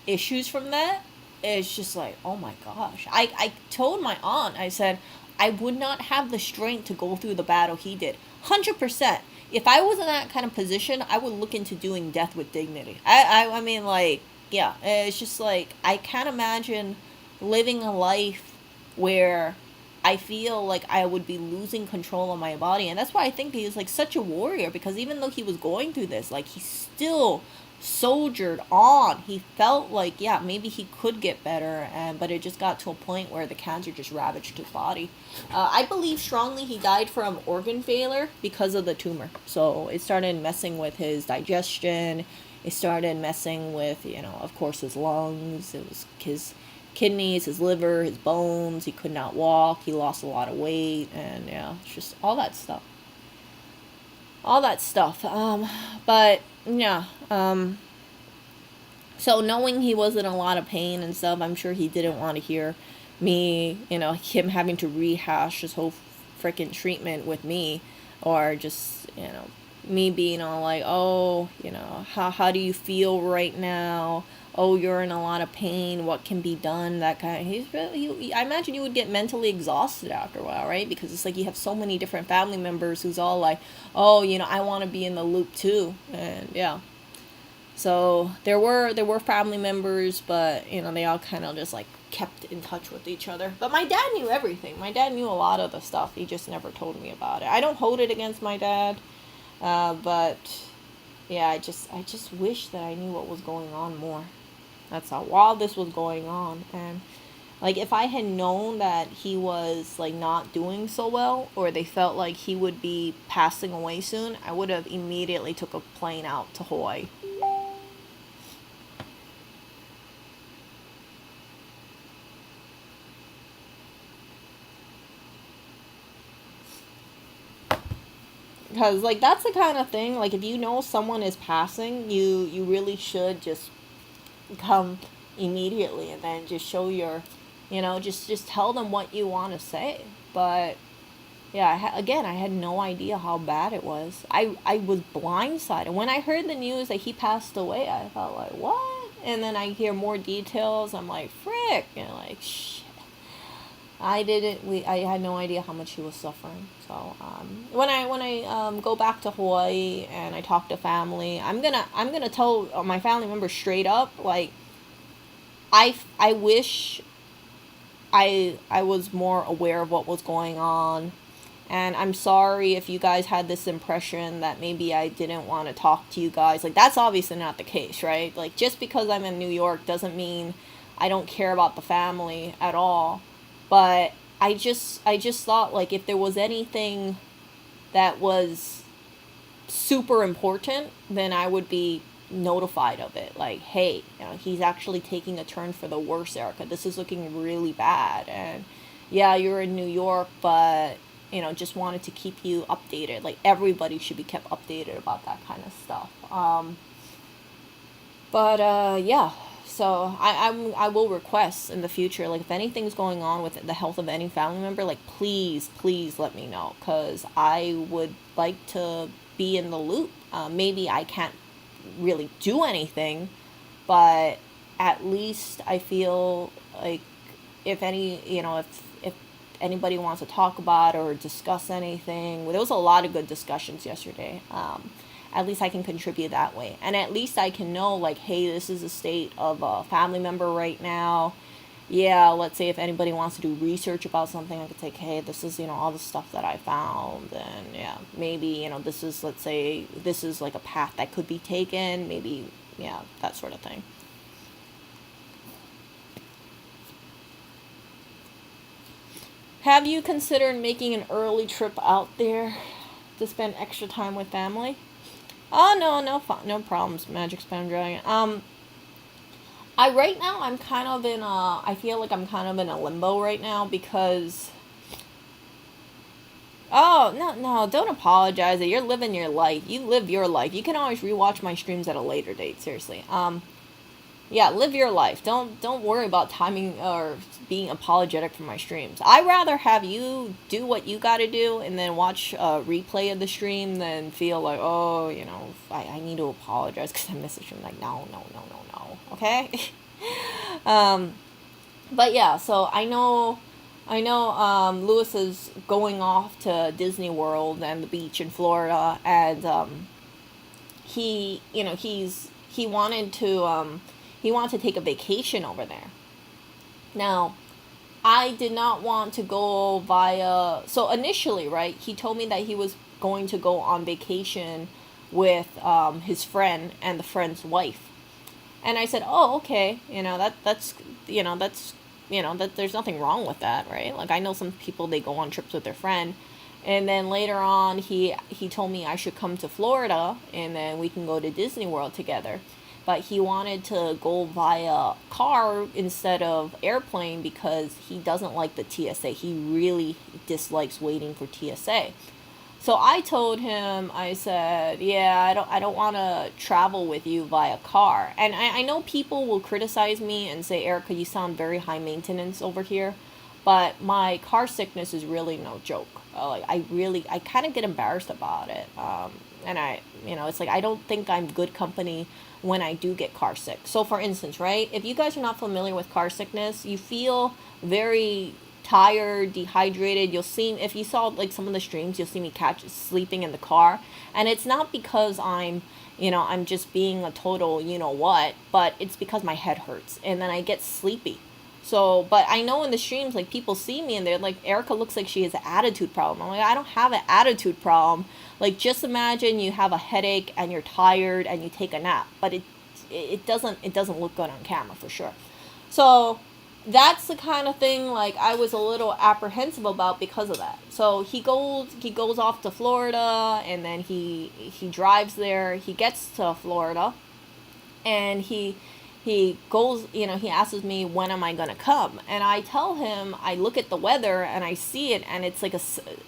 issues from that. It's just like, oh my gosh. I told my aunt, I said, I would not have the strength to go through the battle he did. 100%. If I was in that kind of position, I would look into doing death with dignity. I mean, like, yeah, it's just like, I can't imagine living a life where I feel like I would be losing control of my body. And that's why I think he was like such a warrior, because even though he was going through this, like, he still soldiered on. He felt like, yeah, maybe he could get better, but it just got to a point where the cancer just ravaged his body. I believe strongly he died from organ failure because of the tumor. So it started messing with his digestion. It started messing with, of course, his lungs. It was his kidneys, his liver, his bones. He could not walk. He lost a lot of weight, and yeah, it's just all that stuff. But yeah, so knowing he was in a lot of pain and stuff, I'm sure he didn't want to hear me, him having to rehash his whole freaking treatment with me, or just, me being all like, oh, how do you feel right now? Oh, you're in a lot of pain. What can be done? That kind of, I imagine you would get mentally exhausted after a while, right? Because it's like you have so many different family members who's all like, oh, I want to be in the loop too. And yeah. So there were family members, but, they all kind of just like kept in touch with each other. But my dad knew everything. My dad knew a lot of the stuff. He just never told me about it. I don't hold it against my dad. But yeah, I just wish that I knew what was going on more. That's all. While this was going on, and like if I had known that he was like not doing so well, or they felt like he would be passing away soon, I would have immediately took a plane out to Hawaii. Because like that's the kind of thing, like if you know someone is passing, you really should just come immediately and then just show your, just tell them what you want to say. But Yeah, again, I had no idea how bad it was. I was blindsided. When I heard the news that he passed away, I felt like, what? And then I hear more details. I'm like, frick. Like, shit. I had no idea how much he was suffering. So, when I go back to Hawaii and I talk to family, I'm gonna tell my family members straight up, like, I wish I was more aware of what was going on. And I'm sorry if you guys had this impression that maybe I didn't want to talk to you guys. Like, that's obviously not the case, right? Like, just because I'm in New York doesn't mean I don't care about the family at all. But I just thought, like, if there was anything that was super important, then I would be notified of it. Like, hey, he's actually taking a turn for the worse, Erica. This is looking really bad. And yeah, you're in New York, but just wanted to keep you updated. Like, everybody should be kept updated about that kind of stuff. But yeah, so I will request in the future, like, if anything's going on with the health of any family member, like, please let me know, because I would like to be in the loop. Maybe I can't really do anything, but at least I feel like, if any, if anybody wants to talk about or discuss anything, well, there was a lot of good discussions yesterday. At least I can contribute that way, and at least I can know, like, hey, this is the state of a family member right now. Yeah, let's say if anybody wants to do research about something, I could say, hey, this is, all the stuff that I found. And yeah, maybe, this is, let's say, this is like a path that could be taken. Maybe, yeah, that sort of thing. Have you considered making an early trip out there to spend extra time with family? Oh, no, no problems, Magic Spam Dragon. I right now I'm kind of in a I feel like I'm kind of in a limbo right now, because oh, no, don't apologize. You're living your life. You live your life. You can always rewatch my streams at a later date, seriously. Yeah, live your life. Don't worry about timing or being apologetic for my streams. I rather have you do what you got to do and then watch a replay of the stream than feel like, oh, I need to apologize because I missed the stream. Like, no. Okay. um, but yeah, so I know, Lewis is going off to Disney World and the beach in Florida, and he, he wanted to take a vacation over there. Now, I did not want to go via. So initially, right, he told me that he was going to go on vacation with his friend and the friend's wife. And I said, "Oh, okay. That there's nothing wrong with that, right? Like, I know some people, they go on trips with their friend." And then later on, he told me I should come to Florida and then we can go to Disney World together. But he wanted to go via car instead of airplane because he doesn't like the TSA. He really dislikes waiting for TSA. So I told him, I said, yeah, I don't want to travel with you via car. And I know people will criticize me and say, Erica, you sound very high maintenance over here. But my car sickness is really no joke. I kind of get embarrassed about it. And it's like, I don't think I'm good company when I do get car sick. So for instance, right, if you guys are not familiar with car sickness, you feel very tired, dehydrated. You'll see, if you saw like some of the streams, you'll see me sleeping in the car, and it's not because I'm just being a total what, but it's because my head hurts and then I get sleepy. So, but I know in the streams, like, people see me and they're like, Erica looks like she has an attitude problem. I'm like, I don't have an attitude problem. Like, just imagine you have a headache and you're tired and you take a nap, but it doesn't look good on camera for sure. So that's the kind of thing, like, I was a little apprehensive about because of that. So he goes off to Florida, and then he drives there. He gets to Florida, and he goes, he asks me, when am I going to come? And I tell him, I look at the weather and I see it, and it's like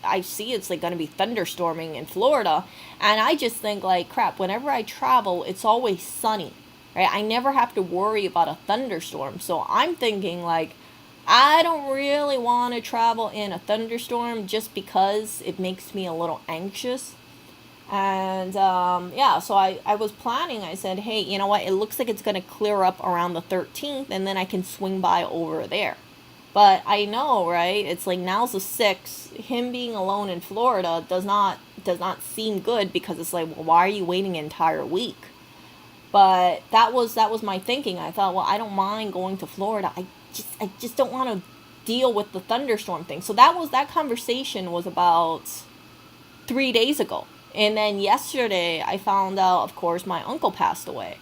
I see it's like going to be thunderstorming in Florida. And I just think, like, crap, whenever I travel, it's always sunny, right? I never have to worry about a thunderstorm. So I'm thinking, like, I don't really want to travel in a thunderstorm just because it makes me a little anxious. And yeah, so I was planning. I said, hey, you know what? It looks like it's going to clear up around the 13th, and then I can swing by over there. But I know, right? It's like now's the 6th. Him being alone in Florida does not seem good because it's like, well, why are you waiting an entire week? But that was my thinking. I thought, well, I don't mind going to Florida. I just don't want to deal with the thunderstorm thing. So that conversation was about 3 days ago. And then yesterday, I found out, of course, my uncle passed away.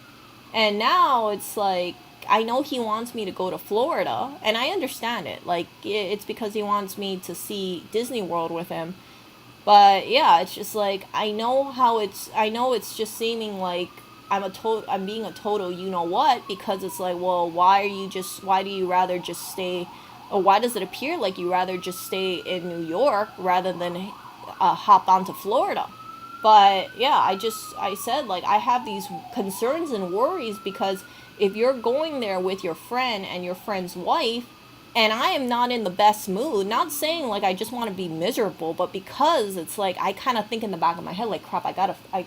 And now it's like, I know he wants me to go to Florida, and I understand it. Like, it's because he wants me to see Disney World with him. But yeah, it's just like, I know it's just seeming like I'm being a total you know what, because it's like, well, why do you rather just stay, or why does it appear like you rather just stay in New York rather than hop onto Florida? But yeah, I said, like, I have these concerns and worries because if you're going there with your friend and your friend's wife, and I am not in the best mood, not saying like I just want to be miserable, but because it's like I kind of think in the back of my head, like, crap, I'm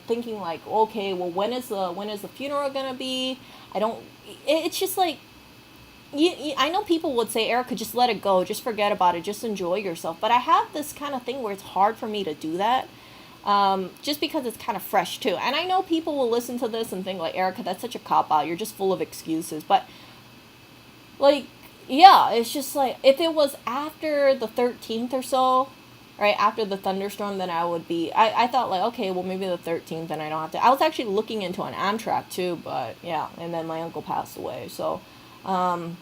thinking like, okay, well, when is the funeral gonna be? I don't. It's just like, I know people would say, Erica, just let it go, just forget about it, just enjoy yourself. But I have this kind of thing where it's hard for me to do that, just because it's kind of fresh too. And I know people will listen to this and think like, Erica, that's such a cop out. You're just full of excuses. But like, yeah, it's just like, if it was after the 13th or so, right after the thunderstorm, then I thought like, okay, well, maybe the 13th, and I don't have to. I was actually looking into an Amtrak too, but yeah, and then my uncle passed away. So from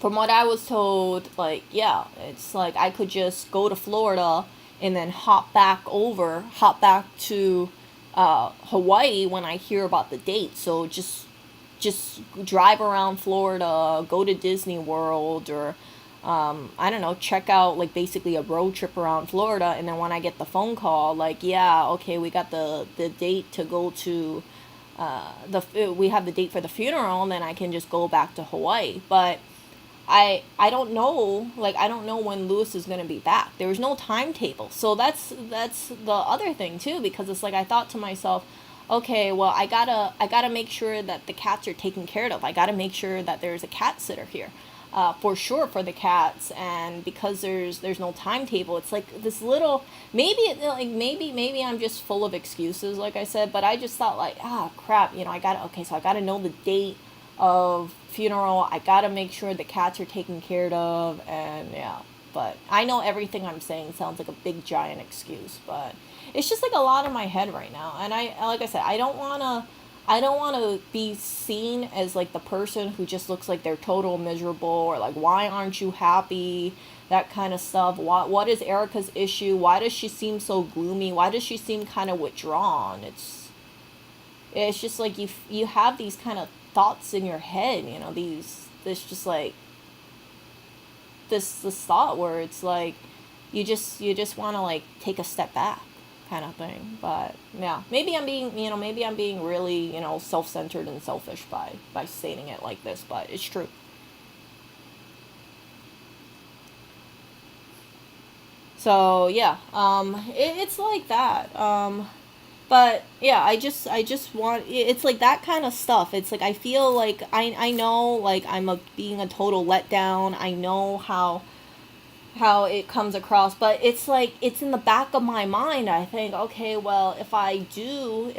what I was told, like, yeah, it's like I could just go to Florida and then hop back to Hawaii when I hear about the date. So just drive around Florida, go to Disney World, or I don't know, check out like basically a road trip around Florida. And then when I get the phone call, like, yeah, okay, we got the date to go to we have the date for the funeral, and then I can just go back to Hawaii. But I don't know, like, I don't know when Lewis is going to be back. There was no timetable. So that's the other thing too, because it's like I thought to myself, okay, well, I gotta make sure that the cats are taken care of. I gotta make sure that there's a cat sitter here, for sure, for the cats. And because there's no timetable, it's like this little, maybe I'm just full of excuses, like I said. But I just thought like, ah, crap, so I gotta know the date of funeral. I gotta make sure the cats are taken care of. And yeah, but I know everything I'm saying sounds like a big giant excuse, but it's just like a lot in my head right now. And like I said, I don't want to be seen as like the person who just looks like they're total miserable, or like, why aren't you happy, that kind of stuff. What is Erica's issue? Why does she seem so gloomy? Why does she seem kind of withdrawn? It's just like you have these kind of thoughts in your head, this just like this thought where it's like you just want to like take a step back, kind of thing. But yeah, maybe I'm being really, self-centered and selfish by stating it like this, but it's true. So yeah, it's like that. But yeah, I just want, it's like that kind of stuff. It's like I feel like I know, like, being a total letdown. I know how it comes across, but it's like it's in the back of my mind. I think, okay, well, if I do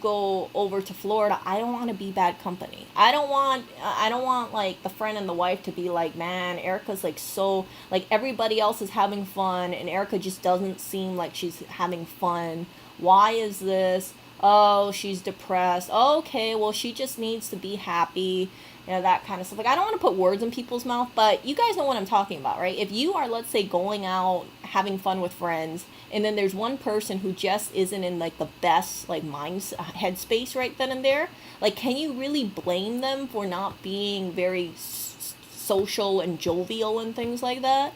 go over to Florida, I don't want to be bad company. I don't want like the friend and the wife to be like, man, Erica's like, so like, everybody else is having fun and Erica just doesn't seem like she's having fun. Why is this? Oh, she's depressed. Okay, well, she just needs to be happy, that kind of stuff. Like, I don't want to put words in people's mouth, but you guys know what I'm talking about, right? If you are, let's say, going out, having fun with friends, and then there's one person who just isn't in, like, the best, like, headspace right then and there, like, can you really blame them for not being very social and jovial and things like that?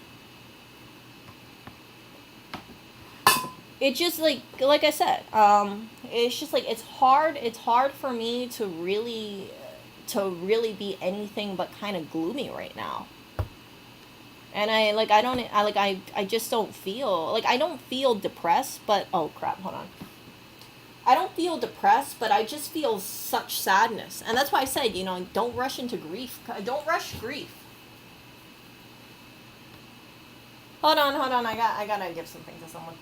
It just, like I said, it's just like, it's hard for me to really to really be anything but kind of gloomy right now. And I like I don't I like I just don't feel like I don't feel depressed, but oh crap, hold on. I don't feel depressed, but I just feel such sadness. And that's why I said, don't rush into grief. Don't rush grief. Hold on. I gotta give something to someone.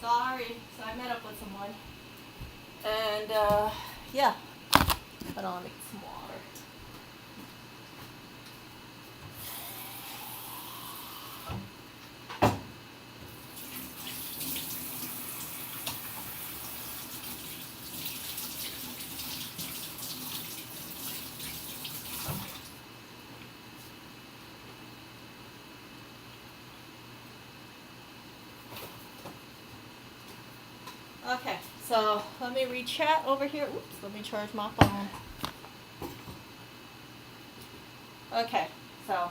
Sorry. So I met up with someone. And, yeah. Hold on, let me get some water. Okay, so let me re-chat over here. Oops, let me charge my phone. Okay, so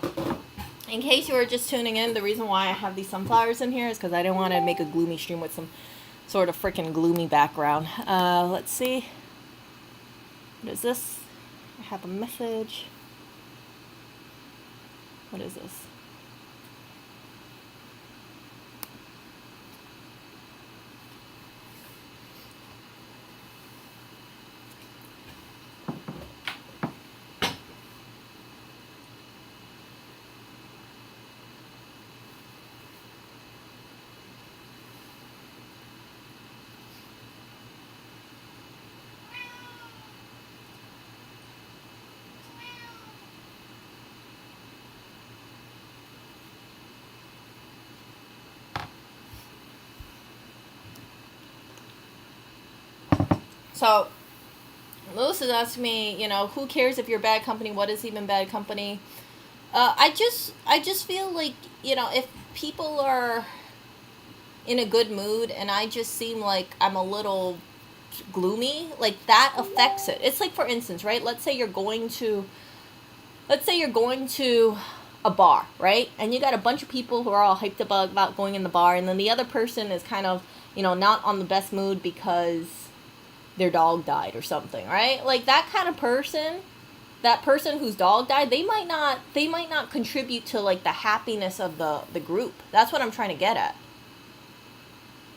in case you were just tuning in, the reason why I have these sunflowers in here is because I didn't want to make a gloomy stream with some sort of freaking gloomy background. Let's see. What is this? I have a message. What is this? So, Lewis is asking me, who cares if you're bad company? What is even bad company? I just feel like, if people are in a good mood and I just seem like I'm a little gloomy, like that affects it. It's like, for instance, right? Let's say you're going to a bar, right? And you got a bunch of people who are all hyped about going in the bar, and then the other person is kind of, not on the best mood because their dog died or something, right? Like that kind of person, that person whose dog died, they might not contribute to like the happiness of the group. That's what I'm trying to get at.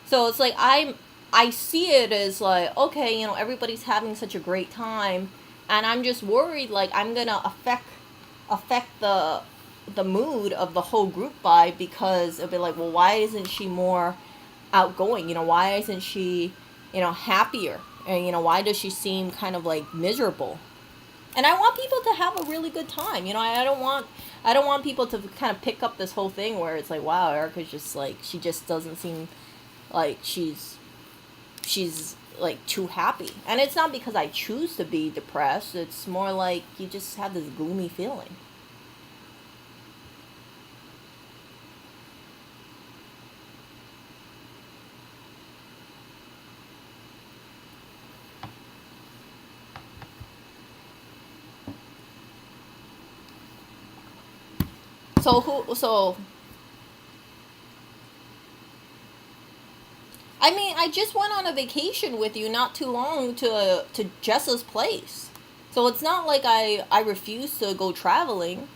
So it's like I see it as like, okay, everybody's having such a great time, and I'm just worried like I'm gonna affect the mood of the whole group vibe, because it'll be like, well, why isn't she more outgoing? Why isn't she, happier? And, why does she seem kind of like miserable? And I want people to have a really good time. I don't want people to kind of pick up this whole thing where it's like, wow, Erica's just like, she just doesn't seem like she's like too happy. And it's not because I choose to be depressed. It's more like you just have this gloomy feeling. So I mean, I just went on a vacation with you not too long to Jessa's place. So it's not like I refuse to go traveling.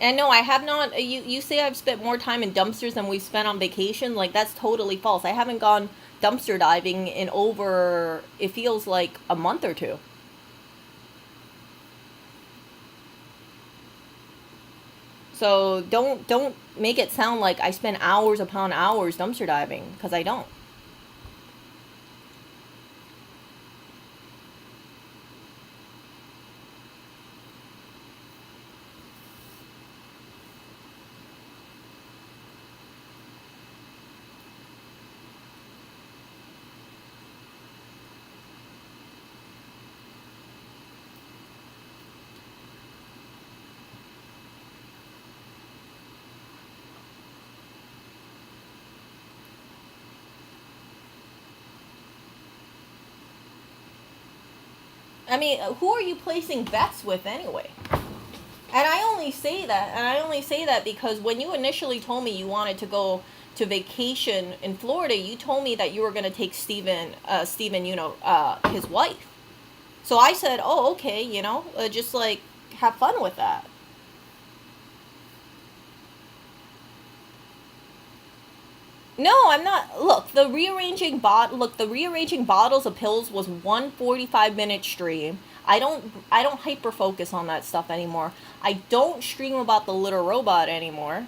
And no, I have not. You say I've spent more time in dumpsters than we've spent on vacation. Like, that's totally false. I haven't gone dumpster diving in over, it feels like, a month or two. So don't make it sound like I spend hours upon hours dumpster diving, because I don't. I mean, who are you placing bets with anyway? And I only say that because when you initially told me you wanted to go to vacation in Florida, you told me that you were going to take Steven, his wife. So I said, oh, okay, just like have fun with that. No, I'm not. Look, the rearranging bottles of pills was 1 45-minute stream. I don't hyper focus on that stuff anymore. I don't stream about the little robot anymore.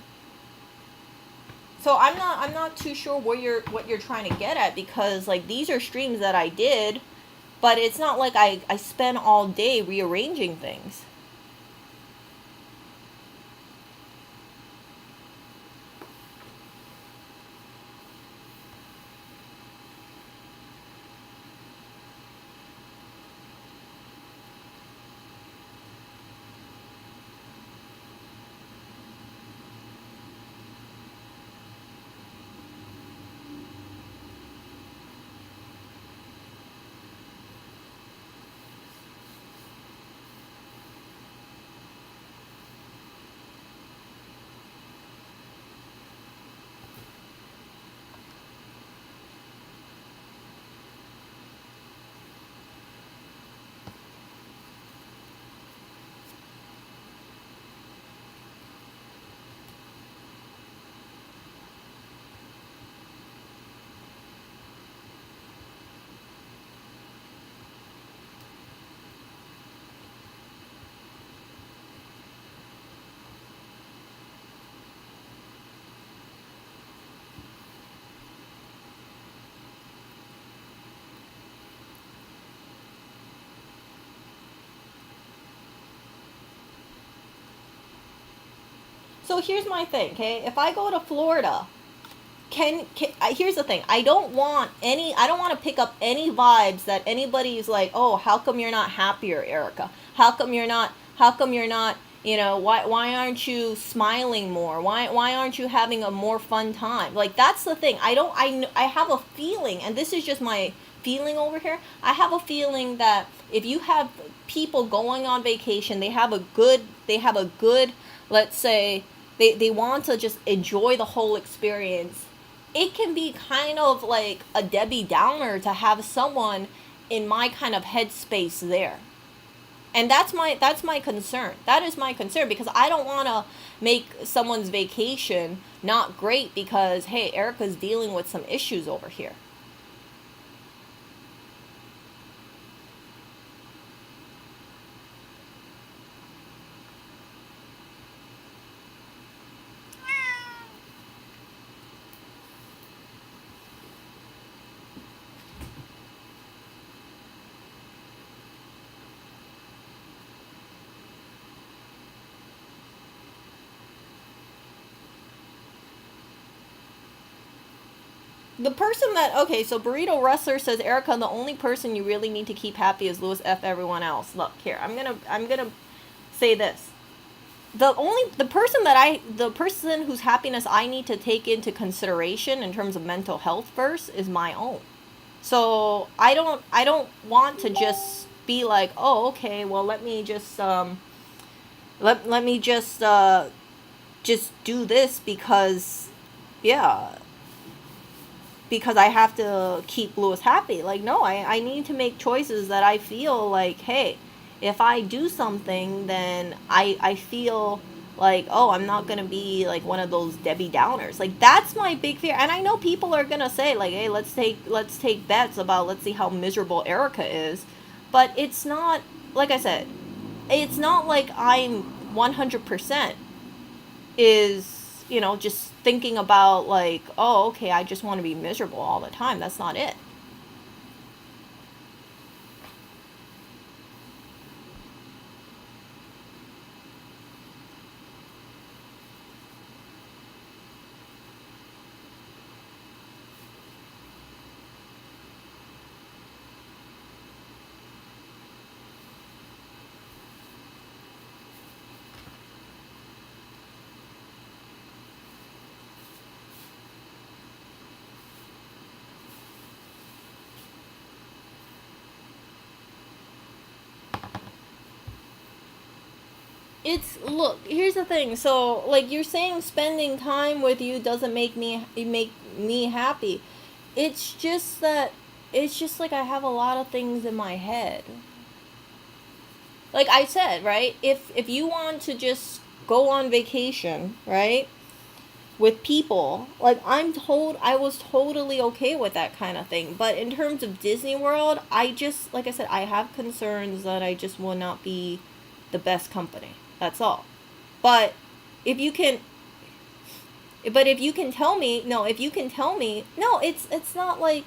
So I'm not too sure what you're trying to get at, because like these are streams that I did, but it's not like I spend all day rearranging things. So here's my thing, okay? If I go to Florida, here's the thing. I don't want to pick up any vibes that anybody's like, "Oh, how come you're not happier, Erica? How come you're not, why aren't you smiling more? Why aren't you having a more fun time?" Like that's the thing. I have a feeling, and this is just my feeling over here. I have a feeling that if you have people going on vacation, they have a good, let's say, they want to just enjoy the whole experience. It can be kind of like a Debbie Downer to have someone in my kind of headspace there. And that's my concern. That is my concern, because I don't want to make someone's vacation not great because hey, Erica's dealing with some issues over here. The person that okay, so Burrito Wrestler says, Erica, the only person you really need to keep happy is Louis F. Everyone else. Look here, I'm gonna say this. The person whose happiness I need to take into consideration in terms of mental health first is my own. So I don't want to just be like, oh, okay, well, let me just do this because yeah, because I have to keep Lewis happy. Like, no, I need to make choices that I feel like, hey, if I do something, then I feel like, oh, I'm not going to be like one of those Debbie Downers. Like, that's my big fear. And I know people are going to say, like, hey, let's take bets about, let's see how miserable Erica is. But it's not, like I said, it's not like I'm 100% is, just thinking about like, oh, okay, I just want to be miserable all the time. That's not it. It's look, here's the thing. So, like you're saying spending time with you doesn't make me happy. It's just that it's just like I have a lot of things in my head. Like I said, right? If you want to just go on vacation, right? With people, like I was totally okay with that kind of thing. But in terms of Disney World, I just like I said, I have concerns that I just will not be the best company. That's all. But if you can But if you can tell me, no, if you can tell me, no, it's not like,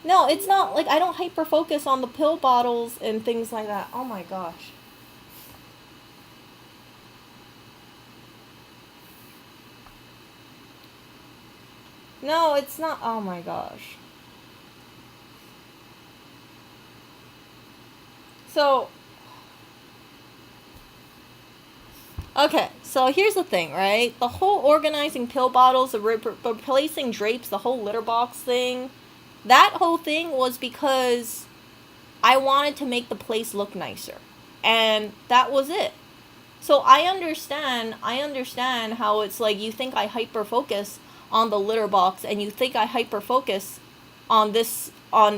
no, it's not like I don't hyper focus on the pill bottles and things like that. Oh my gosh. No, it's not. Oh my gosh. So, okay, so here's the thing, right? The whole organizing pill bottles, the replacing drapes, the whole litter box thing, that whole thing was because I wanted to make the place look nicer. And that was it. So I understand how it's like you think I hyper focus on the litter box and you think I hyper focus on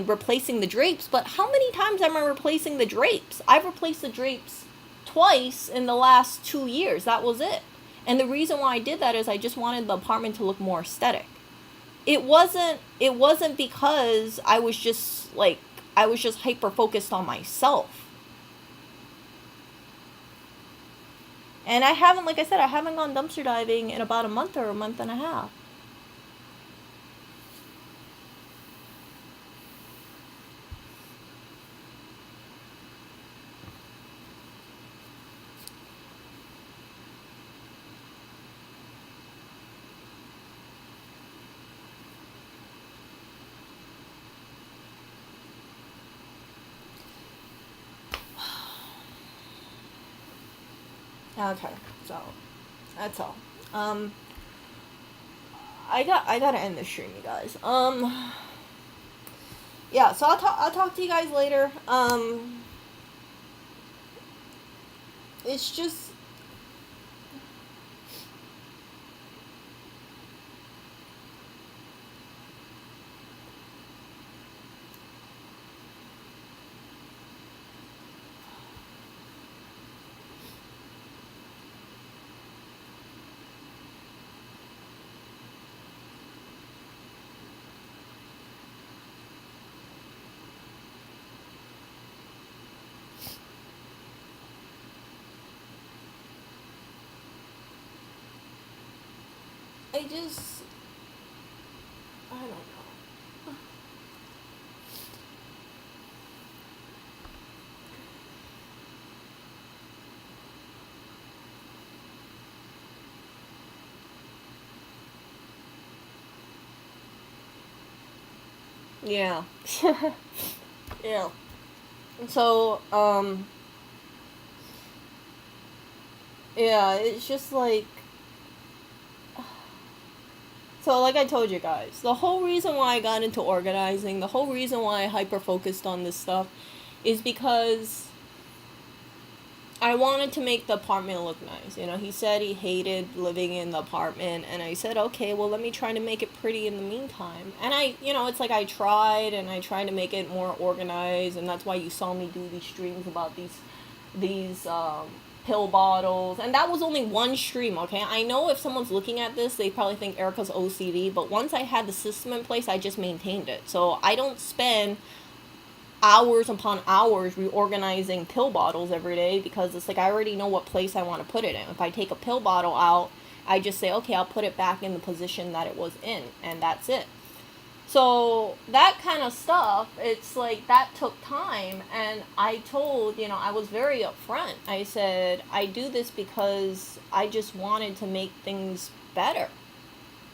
replacing the drapes, but how many times am I replacing the drapes? I've replaced the drapes twice in the last 2 years. That was it. And the reason why I did that is I just wanted the apartment to look more aesthetic. It wasn't because I was just hyper focused on myself. And I haven't, like I said, I haven't gone dumpster diving in about a month or a month and a half. Okay, so that's all. Um, I gotta end the stream, you guys. Yeah. So I'll talk to you guys later. It's just I just I don't know. Yeah. Yeah. So yeah, it's just like, so like I told you guys, the whole reason why I got into organizing, the whole reason why I hyper focused on this stuff is because I wanted to make the apartment look nice. He said he hated living in the apartment, and I said, okay, well, let me try to make it pretty in the meantime. And it's like I tried and I tried to make it more organized, and that's why you saw me do these streams about these pill bottles. And that was only one stream, okay? I know if someone's looking at this, they probably think Erica's OCD, but once I had the system in place, I just maintained it. So I don't spend hours upon hours reorganizing pill bottles every day because it's like I already know what place I want to put it in. If I take a pill bottle out, I just say, okay, I'll put it back in the position that it was in, and that's it. So that kind of stuff, it's like that took time, and I told, I was very upfront. I said, I do this because I just wanted to make things better.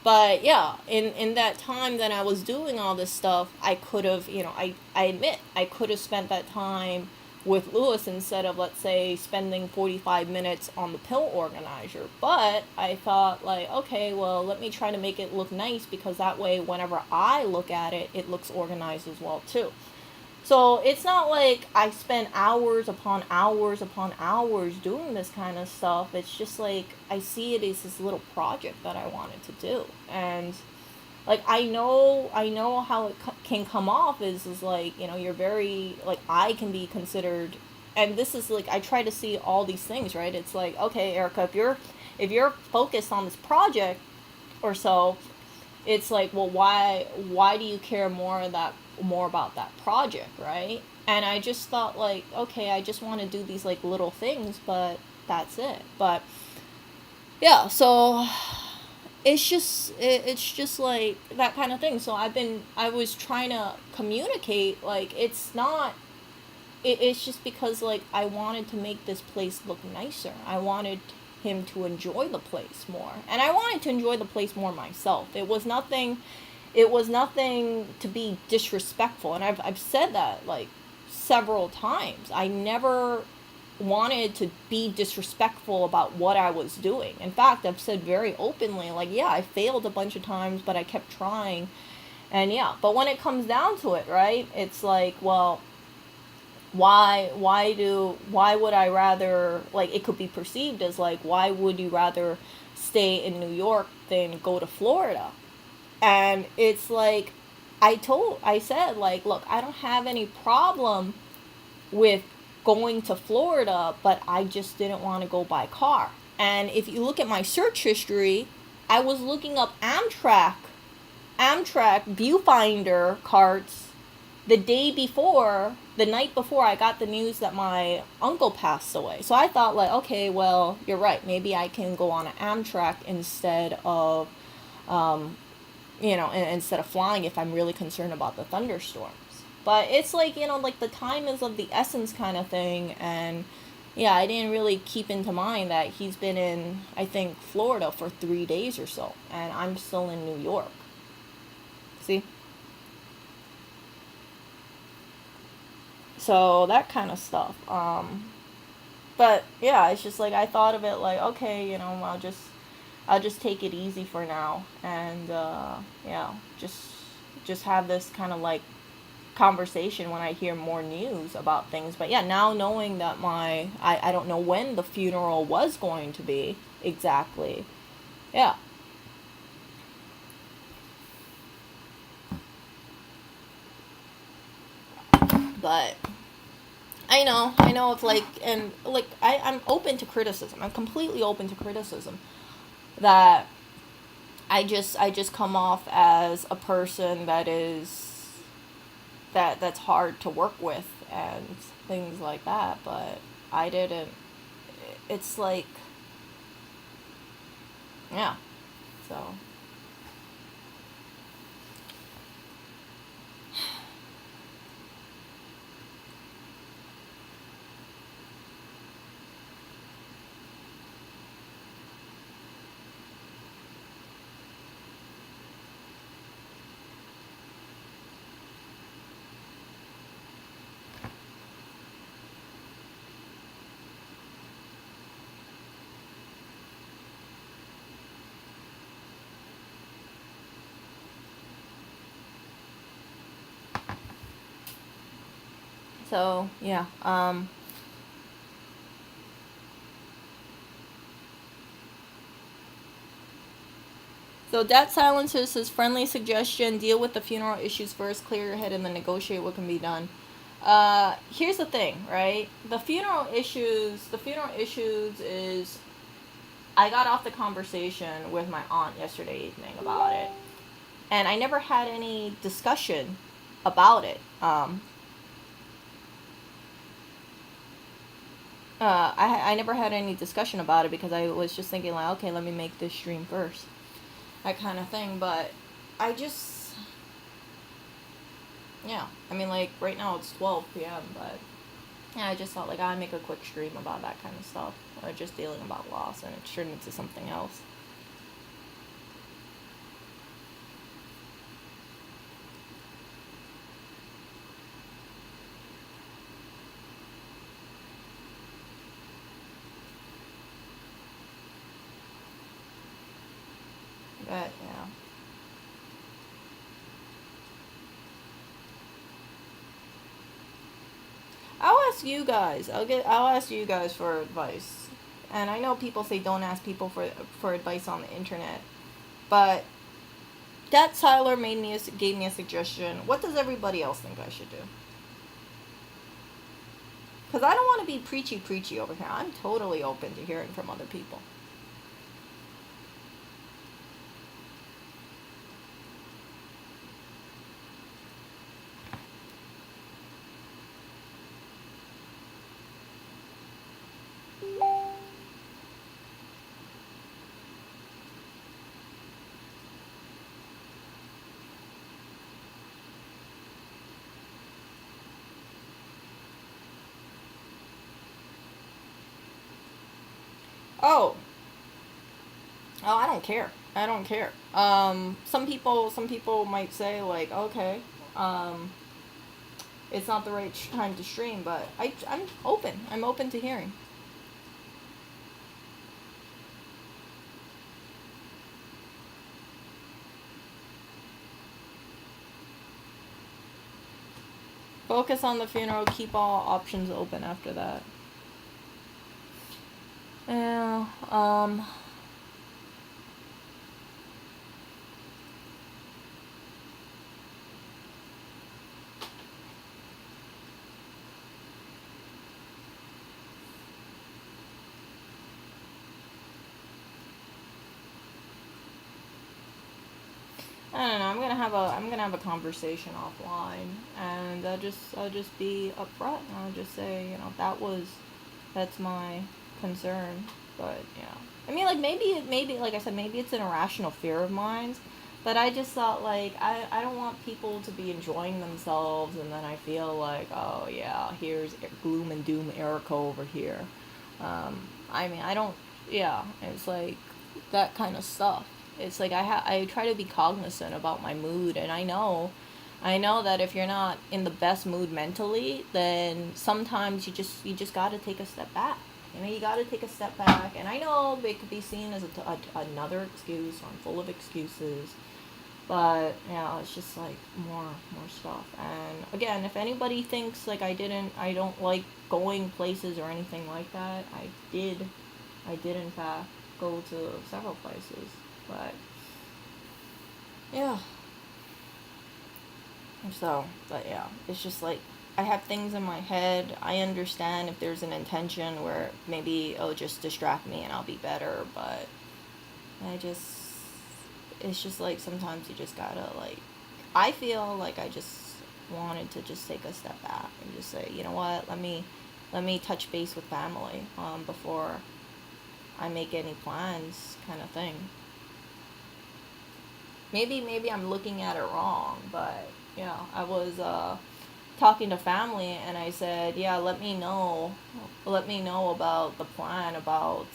But yeah, in that time that I was doing all this stuff, I could have, I admit, I could have spent that time with Lewis instead of, let's say, spending 45 minutes on the pill organizer. But I thought, like, okay, well, let me try to make it look nice because that way, whenever I look at it, it looks organized as well, too. So it's not like I spend hours upon hours upon hours doing this kind of stuff. It's just like I see it as this little project that I wanted to do. And like I know how it can come off is like, you're very like I can be considered, and this is like I try to see all these things, right? It's like, okay, Erica, if you're focused on this project or so, it's like, well, why do you care more about that project, right? And I just thought, like, okay, I just want to do these like little things, but that's it. But yeah, so it's just like that kind of thing. So I was trying to communicate, like, it's not, it's just because, like, I wanted to make this place look nicer. I wanted him to enjoy the place more, and I wanted to enjoy the place more myself. It was nothing to be disrespectful, and I've said that, like, several times. I never wanted to be disrespectful about what I was doing. In fact, I've said very openly, like, yeah, I failed a bunch of times, but I kept trying. And yeah, but when it comes down to it, right, it's like, well, why would I rather, like, it could be perceived as like, why would you rather stay in New York than go to Florida? And it's like, I said, like, look, I don't have any problem with going to Florida, but I just didn't want to go by car. And if you look at my search history, I was looking up Amtrak viewfinder carts the night before I got the news that my uncle passed away. So I thought, like, okay, well, you're right. Maybe I can go on an Amtrak instead of, um, instead of flying if I'm really concerned about the thunderstorms. But it's like, like, the time is of the essence kind of thing. And yeah, I didn't really keep into mind that he's been in, I think, Florida for 3 days or so. And I'm still in New York. See? So that kind of stuff. But yeah, it's just like, I thought of it like, okay, I'll just take it easy for now, and yeah, just have this kind of like conversation when I hear more news about things. But yeah, now knowing that I don't know when the funeral was going to be exactly. Yeah. But I know if, like, and like, I'm open to criticism. I'm completely open to criticism. That I just come off as a person that's hard to work with and things like that, but I didn't. It's like, yeah. So, yeah. So debt silences his friendly suggestion: deal with the funeral issues first, clear your head, and then negotiate what can be done. Here's the thing, right? The funeral issues is, I got off the conversation with my aunt yesterday evening about it, and I never had any discussion about it. I never had any discussion about it because I was just thinking, like, okay, let me make this stream first, that kind of thing. But I just, yeah, I mean, like, right now it's 12 p.m., but yeah, I just thought, like, I'd make a quick stream about that kind of stuff, or just dealing about loss, and it turned into something else. But yeah. I'll ask you guys for advice. And I know people say don't ask people for advice on the internet, but that Tyler gave me a suggestion. What does everybody else think I should do? Because I don't want to be preachy over here. I'm totally open to hearing from other people. Oh, oh, I don't care. I don't care. Some people might say like, okay, um, it's not the right time to stream, but I'm open. I'm open to hearing. Focus on the funeral. Keep all options open after that. Yeah. I don't know. I'm gonna have a conversation offline, and I'll just be upfront. I'll just say, you know, that's my concern. But yeah, I mean, like maybe like I said, maybe it's an irrational fear of mine. But I just thought like I don't want people to be enjoying themselves, and then I feel like, oh yeah, here's gloom and doom Erica over here. I mean, I don't. Yeah, it's like that kind of stuff. It's like I try to be cognizant about my mood, and I know that if you're not in the best mood mentally, then sometimes you just got to take a step back. You know, you got to take a step back, and I know it could be seen as another excuse, or I'm full of excuses, but yeah, it's just like more stuff. And again, if anybody thinks like I don't like going places or anything like that, I did in fact go to several places, but yeah. So, but yeah, it's just like I have things in my head. I understand if there's an intention where maybe it'll just distract me and I'll be better, but I just it's just like sometimes you just gotta like I feel like I just wanted to just take a step back and just say, you know what, let me touch base with family before I make any plans kind of thing. Maybe I'm looking at it wrong, but yeah, I was talking to family and I said, yeah, let me know about the plan about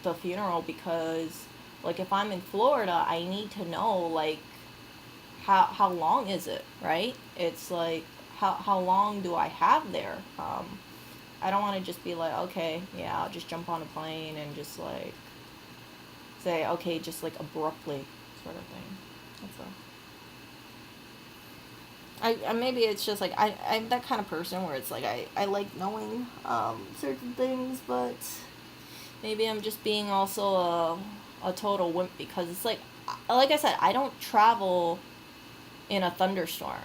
the funeral because like if I'm in Florida, I need to know like how long is it, right? It's like how long do I have there? I don't want to just be like, okay, yeah, I'll just jump on a plane and just like say, okay, just like abruptly sort of thing. That's all. I maybe it's just like I'm that kind of person where it's like I like knowing certain things, but maybe I'm just being also a total wimp because it's like I said, I don't travel in a thunderstorm.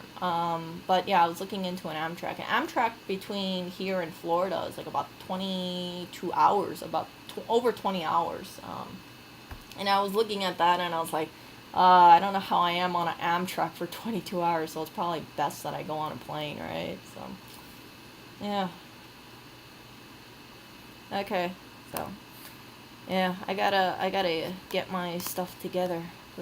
But yeah, I was looking into an Amtrak. An Amtrak between here and Florida is like about 22 hours, about over 20 hours. And I was looking at that and I was like, I don't know how I am on an Amtrak for 22 hours, so it's probably best that I go on a plane, right? So, yeah. Okay. So, yeah, I gotta get my stuff together.